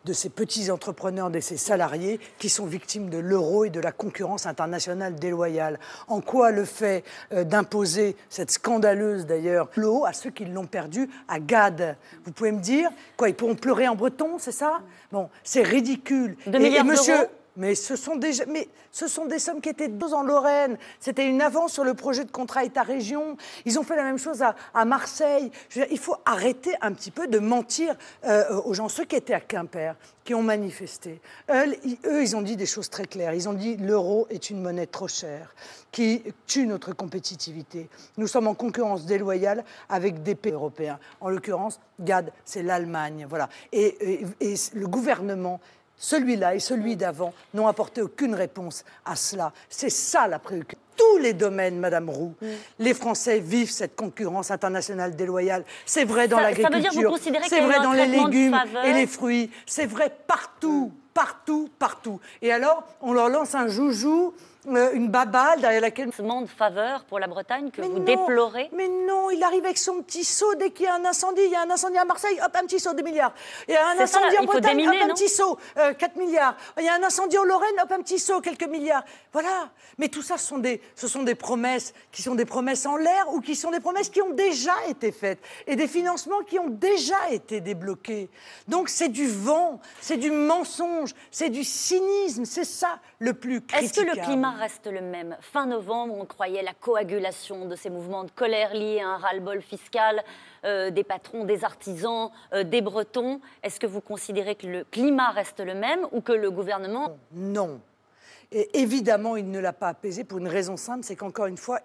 de ces petits entrepreneurs, de ces salariés qui sont victimes de l'euro et de la concurrence internationale déloyale. En quoi le fait d'imposer cette scandaleuse, d'ailleurs, l'eau à ceux qui l'ont perdu à Gade? Vous pouvez me dire, quoi, ils pourront pleurer en breton, c'est ça? Bon, c'est ridicule. 2 milliards d'euros. Mais ce sont des sommes qui étaient en Lorraine. C'était une avance sur le projet de contrat État-région. Ils ont fait la même chose à Marseille. Je veux dire, il faut arrêter un petit peu de mentir aux gens. Ceux qui étaient à Quimper, qui ont manifesté, eux, ils ont dit des choses très claires. Ils ont dit l'euro est une monnaie trop chère qui tue notre compétitivité. Nous sommes en concurrence déloyale avec des pays européens. En l'occurrence, Gade, c'est l'Allemagne. Voilà. Et le gouvernement, celui-là et celui d'avant, n'ont apporté aucune réponse à cela. C'est ça la préoccupation. Tous les domaines, Madame Roux, les Français vivent cette concurrence internationale déloyale. C'est vrai dans l'agriculture, c'est vrai dans les légumes et les fruits, c'est vrai partout, partout, partout. Et alors, on leur lance un joujou, une babale derrière laquelle... De faveur pour la Bretagne que vous déplorez. Mais non, il arrive avec son petit seau dès qu'il y a un incendie. Il y a un incendie à Marseille, hop, un petit seau, 2 milliards. Il y a un incendie en Bretagne, hop, un petit seau, 4 milliards. Il y a un incendie en Lorraine, hop, un petit seau, quelques milliards. Voilà. Mais tout ça, ce sont des promesses qui sont des promesses en l'air ou qui sont des promesses qui ont déjà été faites et des financements qui ont déjà été débloqués. Donc c'est du vent, c'est du mensonge, c'est du cynisme. C'est ça le plus critiquable. Est-ce que le climat reste le même? Fin novembre, on croyait la coagulation de ces mouvements de colère liés à un ras-le-bol fiscal des patrons, des artisans, des Bretons. Est-ce que vous considérez que le climat reste le même ou que le gouvernement... Non. Et évidemment, il ne l'a pas apaisé pour une raison simple, c'est qu'encore une fois,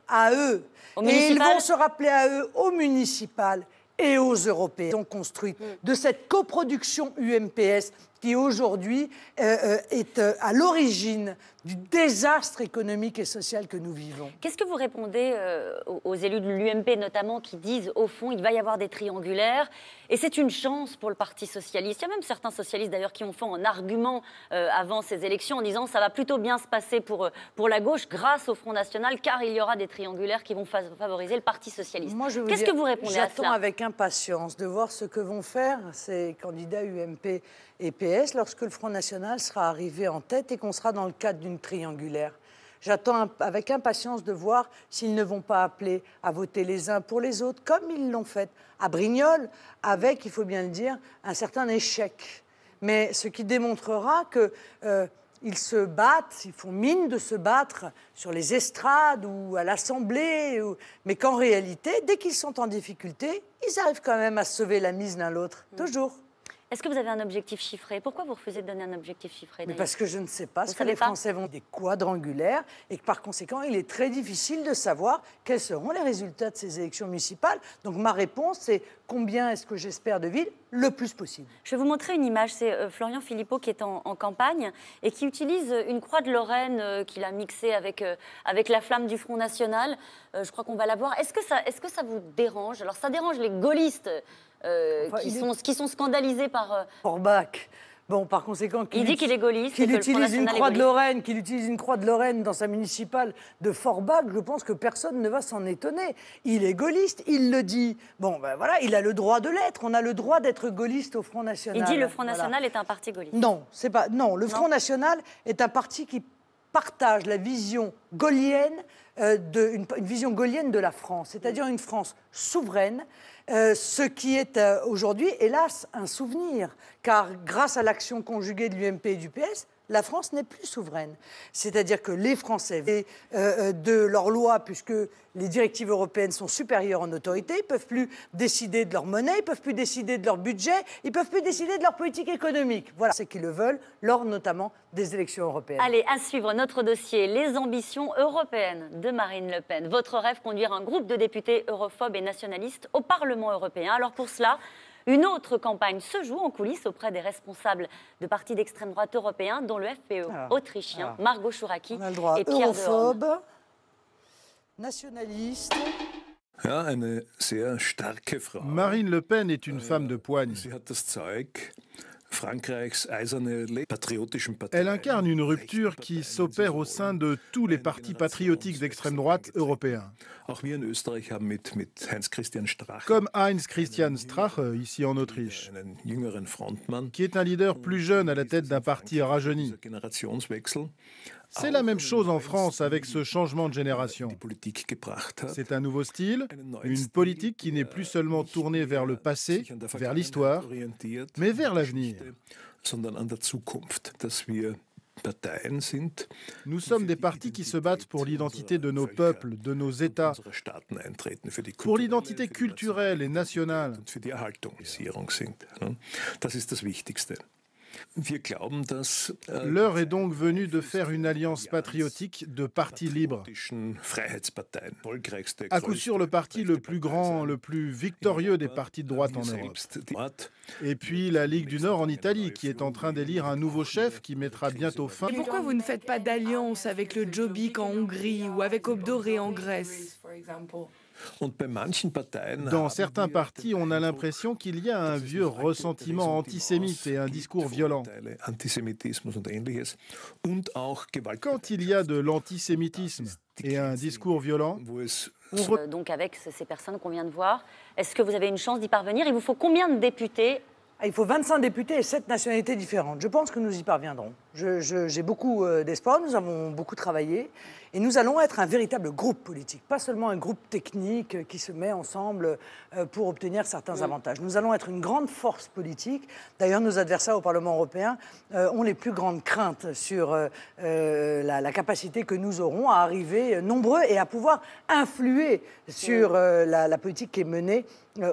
à eux. Et ils vont se rappeler à eux, aux municipales et aux Européens. Ils ont construit de cette coproduction UMPS qui aujourd'hui est à l'origine du désastre économique et social que nous vivons. Qu'est-ce que vous répondez aux élus de l'UMP notamment qui disent au fond il va y avoir des triangulaires et c'est une chance pour le Parti socialiste. Il y a même certains socialistes d'ailleurs qui ont fait un argument avant ces élections en disant ça va plutôt bien se passer pour la gauche grâce au Front National car il y aura des triangulaires qui vont favoriser le Parti socialiste. Qu'est-ce que vous répondez à cela? J'attends avec impatience de voir ce que vont faire ces candidats UMP et PS lorsque le Front National sera arrivé en tête et qu'on sera dans le cadre d'une triangulaire. J'attends avec impatience de voir s'ils ne vont pas appeler à voter les uns pour les autres, comme ils l'ont fait à Brignoles, avec, il faut bien le dire, un certain échec. Mais ce qui démontrera qu'ils se battent, ils font mine de se battre sur les estrades ou à l'Assemblée, mais qu'en réalité, dès qu'ils sont en difficulté, ils arrivent quand même à sauver la mise l'un l'autre, toujours. Est-ce que vous avez un objectif chiffré? Pourquoi vous refusez de donner un objectif chiffré? Mais parce que je ne sais pas ce que les Français vont des quadrangulaires et que par conséquent, il est très difficile de savoir quels seront les résultats de ces élections municipales. Donc ma réponse, c'est combien est-ce que j'espère de villes? Le plus possible. Je vais vous montrer une image. C'est Florian Philippot qui est en campagne et qui utilise une croix de Lorraine qu'il a mixée avec la flamme du Front National. Je crois qu'on va la voir. Est-ce que ça vous dérange? Alors ça dérange les gaullistes qui sont scandalisés par... Forbach. Bon, par conséquent, il dit qu'il est gaulliste. Qu'il utilise une croix de Lorraine, qu'il utilise une croix de Lorraine dans sa municipale de Forbach, je pense que personne ne va s'en étonner. Il est gaulliste, il le dit. Bon, ben voilà, il a le droit de l'être. On a le droit d'être gaulliste au Front National. Il dit le Front National est un parti gaulliste. Non, c'est pas. Non, le Front National est un parti qui partage la vision gaullienne, une vision gaullienne de la France, c'est-à-dire une France souveraine. Ce qui est aujourd'hui, hélas, un souvenir, car grâce à l'action conjuguée de l'UMP et du PS, la France n'est plus souveraine. C'est-à-dire que les Français, de leurs lois, puisque les directives européennes sont supérieures en autorité, ils ne peuvent plus décider de leur monnaie, ils ne peuvent plus décider de leur budget, ils ne peuvent plus décider de leur politique économique. Voilà, c'est qu'ils le veulent, lors notamment des élections européennes. Allez, à suivre notre dossier, les ambitions européennes de Marine Le Pen. Votre rêve, conduire un groupe de députés europhobes et nationalistes au Parlement européen. Alors pour cela, une autre campagne se joue en coulisses auprès des responsables de partis d'extrême droite européens, dont le FPE autrichien, Margot Chouraki et Pierre europhobe, nationaliste. Marine Le Pen est une femme de poigne. Elle incarne une rupture qui s'opère au sein de tous les partis patriotiques d'extrême droite européens. Comme Heinz Christian Strache, ici en Autriche, qui est un leader plus jeune à la tête d'un parti rajeuni. C'est la même chose en France avec ce changement de génération. C'est un nouveau style, une politique qui n'est plus seulement tournée vers le passé, vers l'histoire, mais vers l'avenir. Nous sommes des partis qui se battent pour l'identité de nos peuples, de nos États, pour l'identité culturelle et nationale. L'heure est donc venue de faire une alliance patriotique de partis libres. À coup sûr, le parti le plus grand, le plus victorieux des partis de droite en Europe. Et puis la Ligue du Nord en Italie, qui est en train d'élire un nouveau chef qui mettra bientôt fin. Et pourquoi vous ne faites pas d'alliance avec le Jobbik en Hongrie ou avec Obdoré en Grèce ? Dans certains partis, on a l'impression qu'il y a un vieux ressentiment antisémite et un discours violent. Quand il y a de l'antisémitisme et un discours violent, donc avec ces personnes qu'on vient de voir, est-ce que vous avez une chance d'y parvenir? Il vous faut combien de députés? Il faut 25 députés et 7 nationalités différentes. Je pense que nous y parviendrons. J'ai beaucoup d'espoir, nous avons beaucoup travaillé et nous allons être un véritable groupe politique, pas seulement un groupe technique qui se met ensemble pour obtenir certains avantages. Nous allons être une grande force politique. D'ailleurs, nos adversaires au Parlement européen ont les plus grandes craintes sur la capacité que nous aurons à arriver nombreux et à pouvoir influer sur la politique qui est menée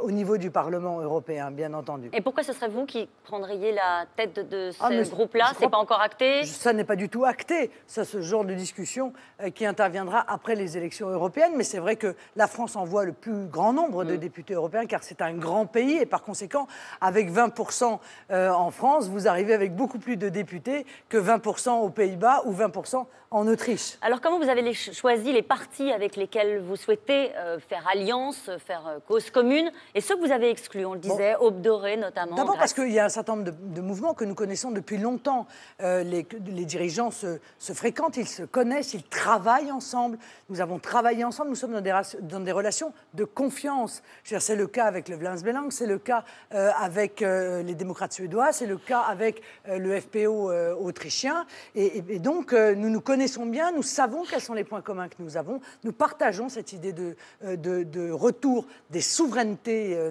au niveau du Parlement européen, bien entendu. Et pourquoi ce serait vous qui prendriez la tête de ce groupe-là? C'est pas encore acté? Ça n'est pas du tout acté. Ça, ce genre de discussion qui interviendra après les élections européennes. Mais c'est vrai que la France envoie le plus grand nombre de députés européens, car c'est un grand pays. Et par conséquent, avec 20% en France, vous arrivez avec beaucoup plus de députés que 20% aux Pays-Bas ou 20% en Autriche. Alors comment vous avez choisi les partis avec lesquels vous souhaitez faire alliance, faire cause commune, et ceux que vous avez exclus, on le disait, Obdoré notamment? D'abord parce qu'il y a un certain nombre de mouvements que nous connaissons depuis longtemps. Les dirigeants se fréquentent, ils se connaissent, ils travaillent ensemble. Nous avons travaillé ensemble, nous sommes dans des relations de confiance. C'est le cas avec le Vlaams-Belang, c'est le cas avec les démocrates suédois, c'est le cas avec le FPO autrichien. Et donc, nous nous connaissons bien, nous savons quels sont les points communs que nous avons. Nous partageons cette idée de retour des souverainetés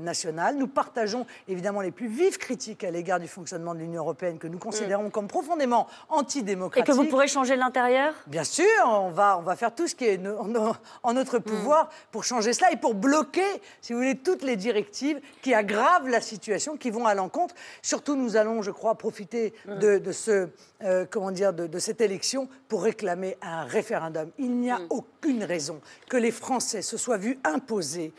nationales. Nous partageons évidemment les plus vives critiques à l'égard du fonctionnement de l'Union européenne que nous considérons comme profondément antidémocratique. Et que vous pourrez changer de l'intérieur? Bien sûr, on va faire tout ce qui est en notre pouvoir pour changer cela et pour bloquer, si vous voulez, toutes les directives qui aggravent la situation, qui vont à l'encontre. Surtout, nous allons, je crois, profiter de cette élection pour réclamer un référendum. Il n'y a aucune raison que les Français se soient vus imposer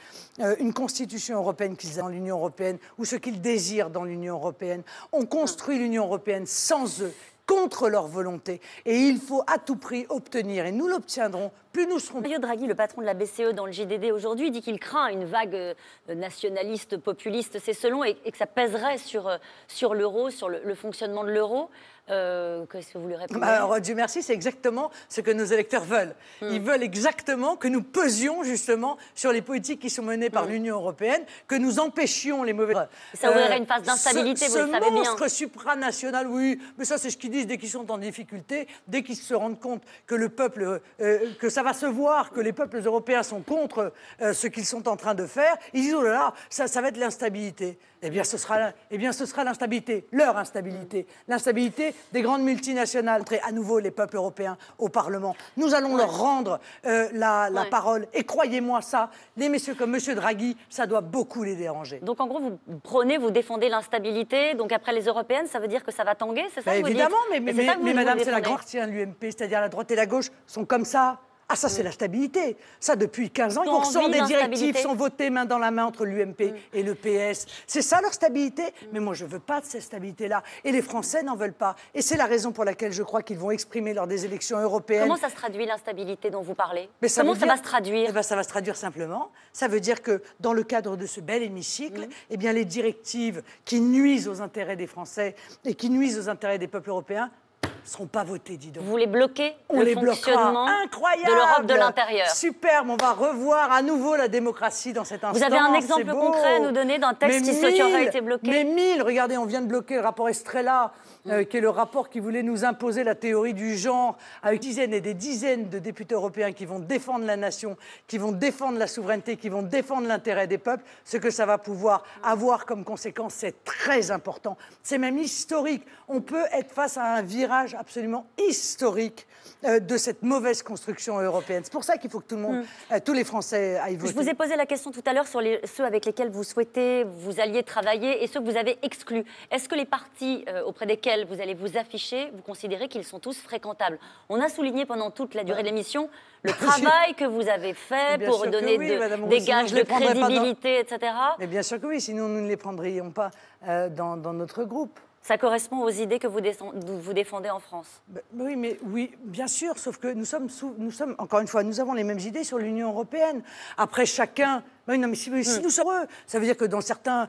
une constitution européenne qu'ils aient dans l'Union européenne ou ce qu'ils désirent dans l'Union européenne. On construit l'Union européenne sans eux, contre leur volonté. Et il faut à tout prix obtenir, et nous l'obtiendrons, plus nous serons... Mario Draghi, le patron de la BCE dans le JDD aujourd'hui, dit qu'il craint une vague nationaliste, populiste, c'est selon, et que ça pèserait sur l'euro, sur le fonctionnement de l'euro. Qu'est-ce que vous lui répondez? Alors, Dieu merci, c'est exactement ce que nos électeurs veulent. Ils veulent exactement que nous pesions justement sur les politiques qui sont menées par l'Union européenne, que nous empêchions les mauvais... Ça ouvrirait une phase d'instabilité, vous le savez bien. Ce monstre supranational, oui, mais ça c'est ce qu'ils disent dès qu'ils sont en difficulté, dès qu'ils se rendent compte que le peuple, que ça va se voir, que les peuples européens sont contre ce qu'ils sont en train de faire, ils disent oh là là, ça va être l'instabilité. Eh bien, ce sera l'instabilité, leur instabilité, l'instabilité des grandes multinationales. À nouveau les peuples européens au Parlement. Nous allons leur rendre la parole. Et croyez-moi ça, les messieurs comme M. Draghi, ça doit beaucoup les déranger. Donc en gros, vous défendez l'instabilité. Donc après les européennes, ça veut dire que ça va tanguer, c'est ça? Évidemment, mais madame, c'est la grande partie de l'UMP, c'est-à-dire la droite et la gauche sont comme ça. Ah, ça, c'est la stabilité. Ça, depuis 15 ans, des directives sont votées main dans la main entre l'UMP et le PS. C'est ça, leur stabilité. Mais moi, je ne veux pas de cette stabilité-là. Et les Français n'en veulent pas. Et c'est la raison pour laquelle je crois qu'ils vont exprimer lors des élections européennes. Comment ça se traduit, l'instabilité dont vous parlez? Comment ça va se traduire? Eh ben, ça va se traduire simplement. Ça veut dire que dans le cadre de ce bel hémicycle, eh bien, les directives qui nuisent aux intérêts des Français et qui nuisent aux intérêts des peuples européens ne seront pas votées, dis donc. Vous les bloquez? On les bloquera. Incroyable. De l'Europe de l'intérieur. Superbe, on va revoir à nouveau la démocratie dans cet instant. Vous avez un exemple concret à nous donner d'un texte qui aurait été bloqué? Mais 1000, regardez, on vient de bloquer le rapport Estrella, qui est le rapport qui voulait nous imposer la théorie du genre, avec dizaines et des dizaines de députés européens qui vont défendre la nation, qui vont défendre la souveraineté, qui vont défendre l'intérêt des peuples. Ce que ça va pouvoir avoir comme conséquence, c'est très important. C'est même historique. On peut être face à un virage absolument historique de cette mauvaise construction européenne. C'est pour ça qu'il faut que tout le monde, tous les Français aillent voter. Je vous ai posé la question tout à l'heure sur ceux avec lesquels vous souhaitez vous alliez travailler et ceux que vous avez exclus. Est-ce que les partis auprès desquels vous allez vous afficher, vous considérez qu'ils sont tous fréquentables? On a souligné pendant toute la durée de l'émission le travail que vous avez fait pour donner des gages de crédibilité, etc. Mais bien sûr que oui, sinon nous ne les prendrions pas dans notre groupe. Ça correspond aux idées que vous défendez en France. Oui, mais oui, bien sûr, sauf que nous sommes, encore une fois, nous avons les mêmes idées sur l'Union européenne. Après, chacun... Oui, non, mais si nous sommes heureux, ça veut dire que dans certains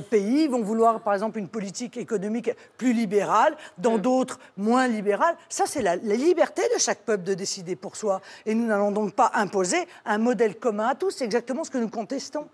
pays, ils vont vouloir, par exemple, une politique économique plus libérale, dans d'autres, moins libérale. Ça, c'est la liberté de chaque peuple de décider pour soi. Et nous n'allons donc pas imposer un modèle commun à tous. C'est exactement ce que nous contestons.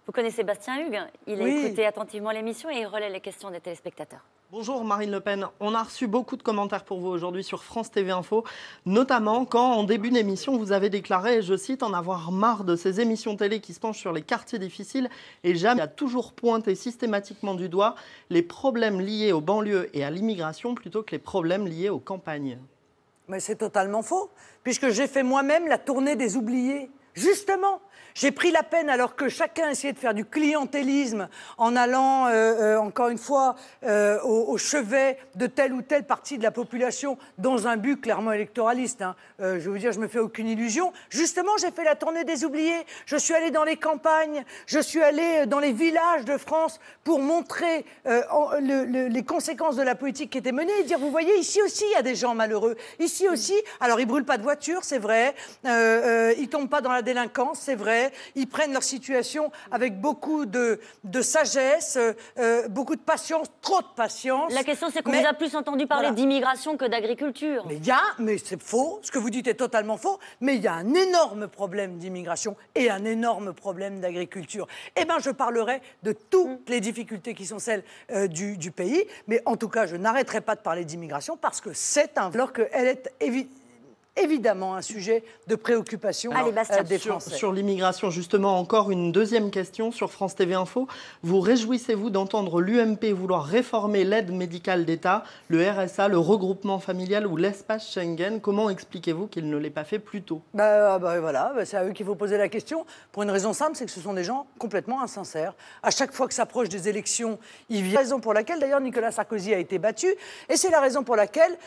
Vous connaissez Bastien Hugues, il a écouté attentivement l'émission et il relaie les questions des téléspectateurs. Bonjour Marine Le Pen, on a reçu beaucoup de commentaires pour vous aujourd'hui sur France TV Info, notamment quand en début d'émission vous avez déclaré, je cite, en avoir marre de ces émissions télé qui se penchent sur les quartiers difficiles et jamais a toujours pointé systématiquement du doigt les problèmes liés aux banlieues et à l'immigration plutôt que les problèmes liés aux campagnes. Mais c'est totalement faux, puisque j'ai fait moi-même la tournée des oubliés. Justement, j'ai pris la peine, alors que chacun essayait de faire du clientélisme en allant, encore une fois, au chevet de telle ou telle partie de la population dans un but clairement électoraliste. Hein. Je vais vous dire, je ne me fais aucune illusion. Justement, j'ai fait la tournée des oubliés. Je suis allée dans les campagnes, je suis allée dans les villages de France pour montrer les conséquences de la politique qui était menée et dire, vous voyez, ici aussi, il y a des gens malheureux. Ici aussi, alors ils ne brûlent pas de voiture, c'est vrai. Ils ne tombent pas dans la délinquance, c'est vrai. Ils prennent leur situation avec beaucoup de sagesse, beaucoup de patience, trop de patience. La question, c'est qu'on vous a plus entendu parler d'immigration que d'agriculture. Mais c'est faux, ce que vous dites est totalement faux, mais il y a un énorme problème d'immigration et un énorme problème d'agriculture. Eh bien, je parlerai de toutes les difficultés qui sont celles du pays, mais en tout cas, je n'arrêterai pas de parler d'immigration parce que c'est alors qu'elle est évidemment un sujet de préoccupation des Français. Sur l'immigration, justement, encore une deuxième question sur France TV Info. Vous réjouissez-vous d'entendre l'UMP vouloir réformer l'aide médicale d'État, le RSA, le regroupement familial ou l'espace Schengen? Comment expliquez-vous qu'il ne l'ait pas fait plus tôt? Voilà, c'est à eux qu'il faut poser la question. Pour une raison simple, c'est que ce sont des gens complètement insincères. À chaque fois que s'approche des élections, ils viennent. C'est la raison pour laquelle, d'ailleurs, Nicolas Sarkozy a été battu. Et c'est la raison pour laquelle,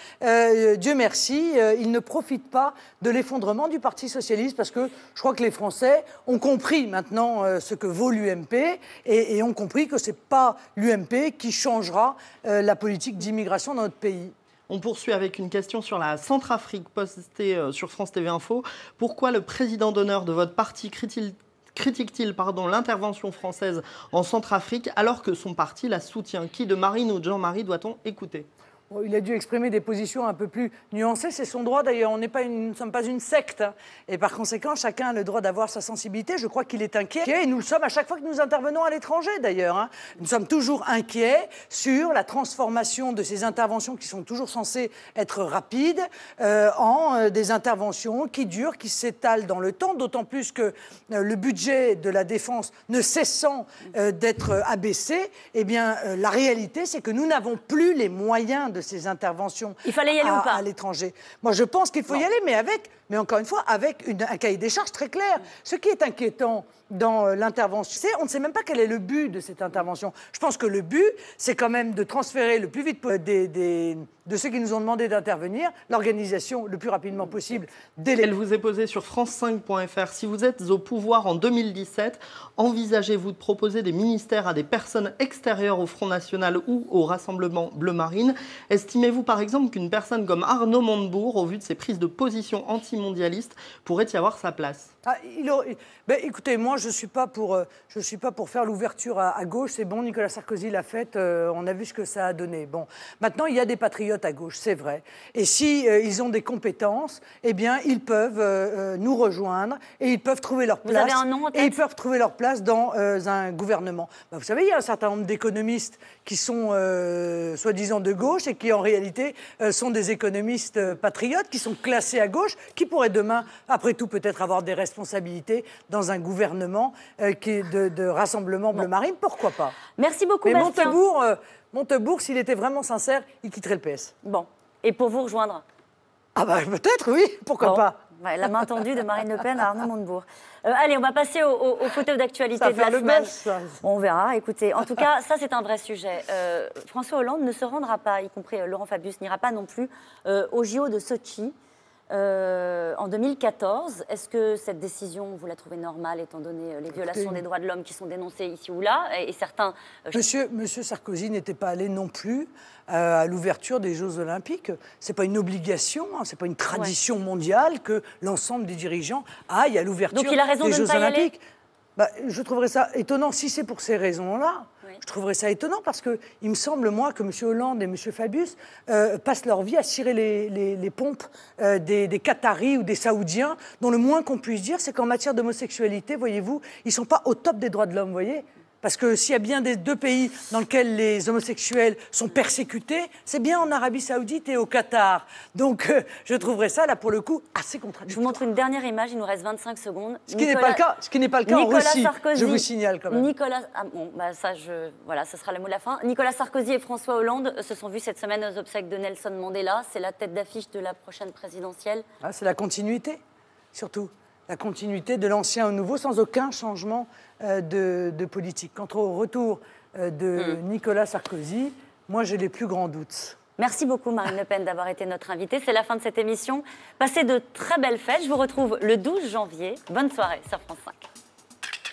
Dieu merci, il ne profite pas de l'effondrement du Parti socialiste, parce que je crois que les Français ont compris maintenant ce que vaut l'UMP et ont compris que ce n'est pas l'UMP qui changera la politique d'immigration dans notre pays. On poursuit avec une question sur la Centrafrique postée sur France TV Info. Pourquoi le président d'honneur de votre parti critique-t-il l'intervention française en Centrafrique alors que son parti la soutient? Qui de Marine ou de Jean-Marie doit-on écouter? Il a dû exprimer des positions un peu plus nuancées, c'est son droit d'ailleurs, nous ne sommes pas une secte. Hein. Et par conséquent, chacun a le droit d'avoir sa sensibilité. Je crois qu'il est inquiet, et nous le sommes à chaque fois que nous intervenons à l'étranger d'ailleurs. Hein. Nous sommes toujours inquiets sur la transformation de ces interventions qui sont toujours censées être rapides en des interventions qui durent, qui s'étalent dans le temps, d'autant plus que le budget de la défense ne cessant d'être abaissé, eh bien la réalité c'est que nous n'avons plus les moyens de de ses interventions il fallait y aller ou pas à l'étranger. Moi, je pense qu'il faut y aller, mais encore une fois, avec un cahier des charges très clair. Ce qui est inquiétant dans l'intervention, on ne sait même pas quel est le but de cette intervention. Je pense que le but, c'est quand même de transférer le plus vite de ceux qui nous ont demandé d'intervenir, l'organisation le plus rapidement possible. Elle vous est posée sur france5.fr. Si vous êtes au pouvoir en 2017, envisagez-vous de proposer des ministères à des personnes extérieures au Front National ou au Rassemblement Bleu Marine? Estimez-vous par exemple qu'une personne comme Arnaud Montebourg, au vu de ses prises de position anti-mondialistes, pourrait y avoir sa place? Écoutez, moi, je ne suis pas pour faire l'ouverture à gauche. C'est bon, Nicolas Sarkozy l'a faite. On a vu ce que ça a donné. Bon, maintenant, il y a des patriotes à gauche, c'est vrai. Et si ils ont des compétences, eh bien, ils peuvent nous rejoindre et ils peuvent trouver leur place. Vous avez un nom en tête ? Et ils peuvent trouver leur place dans un gouvernement. Vous savez, il y a un certain nombre d'économistes qui sont soi-disant de gauche et qui, en réalité, sont des économistes patriotes, qui sont classés à gauche, qui pourraient demain, après tout, peut-être avoir des responsabilités dans un gouvernement de Rassemblement Bleu Marine. Pourquoi pas? Merci beaucoup, mais Bastien. Montebourg, s'il était vraiment sincère, il quitterait le PS. Bon. Et pour vous rejoindre? Ah bah peut-être, oui. Pourquoi pas? Ouais, la main tendue de Marine Le Pen à Arnaud Montebourg. Allez, on va passer aux photos d'actualité de la semaine. On verra, écoutez. En tout cas, ça, c'est un vrai sujet. François Hollande ne se rendra pas, y compris Laurent Fabius, n'ira pas non plus au JO de Sochi en 2014. Est-ce que cette décision, vous la trouvez normale, étant donné les violations des droits de l'homme qui sont dénoncées ici ou là, et certains... Monsieur Sarkozy n'était pas allé non plus à l'ouverture des Jeux Olympiques. Ce n'est pas une obligation, ce n'est pas une tradition mondiale que l'ensemble des dirigeants aillent à l'ouverture des Jeux Olympiques. Je trouverais ça étonnant si c'est pour ces raisons-là. Oui. Je trouverais ça étonnant parce qu'il me semble, moi, que M. Hollande et M. Fabius passent leur vie à cirer les pompes des Qataris ou des Saoudiens, dont le moins qu'on puisse dire, c'est qu'en matière d'homosexualité, voyez-vous, ils ne sont pas au top des droits de l'homme, voyez. Parce que s'il y a bien des deux pays dans lesquels les homosexuels sont persécutés, c'est bien en Arabie Saoudite et au Qatar. Donc je trouverais ça, là, pour le coup, assez contradictoire. Je vous montre une dernière image, il nous reste 25 secondes. Ce qui n'est pas le cas en Russie, Sarkozy, je vous signale quand même. Voilà, ça sera le mot de la fin. Nicolas Sarkozy et François Hollande se sont vus cette semaine aux obsèques de Nelson Mandela. C'est la tête d'affiche de la prochaine présidentielle. C'est la continuité, surtout. La continuité de l'ancien au nouveau, sans aucun changement de politique. Quant au retour de Nicolas Sarkozy, moi j'ai les plus grands doutes. Merci beaucoup Marine Le Pen d'avoir été notre invitée. C'est la fin de cette émission. Passez de très belles fêtes. Je vous retrouve le 12 janvier. Bonne soirée sur France 5.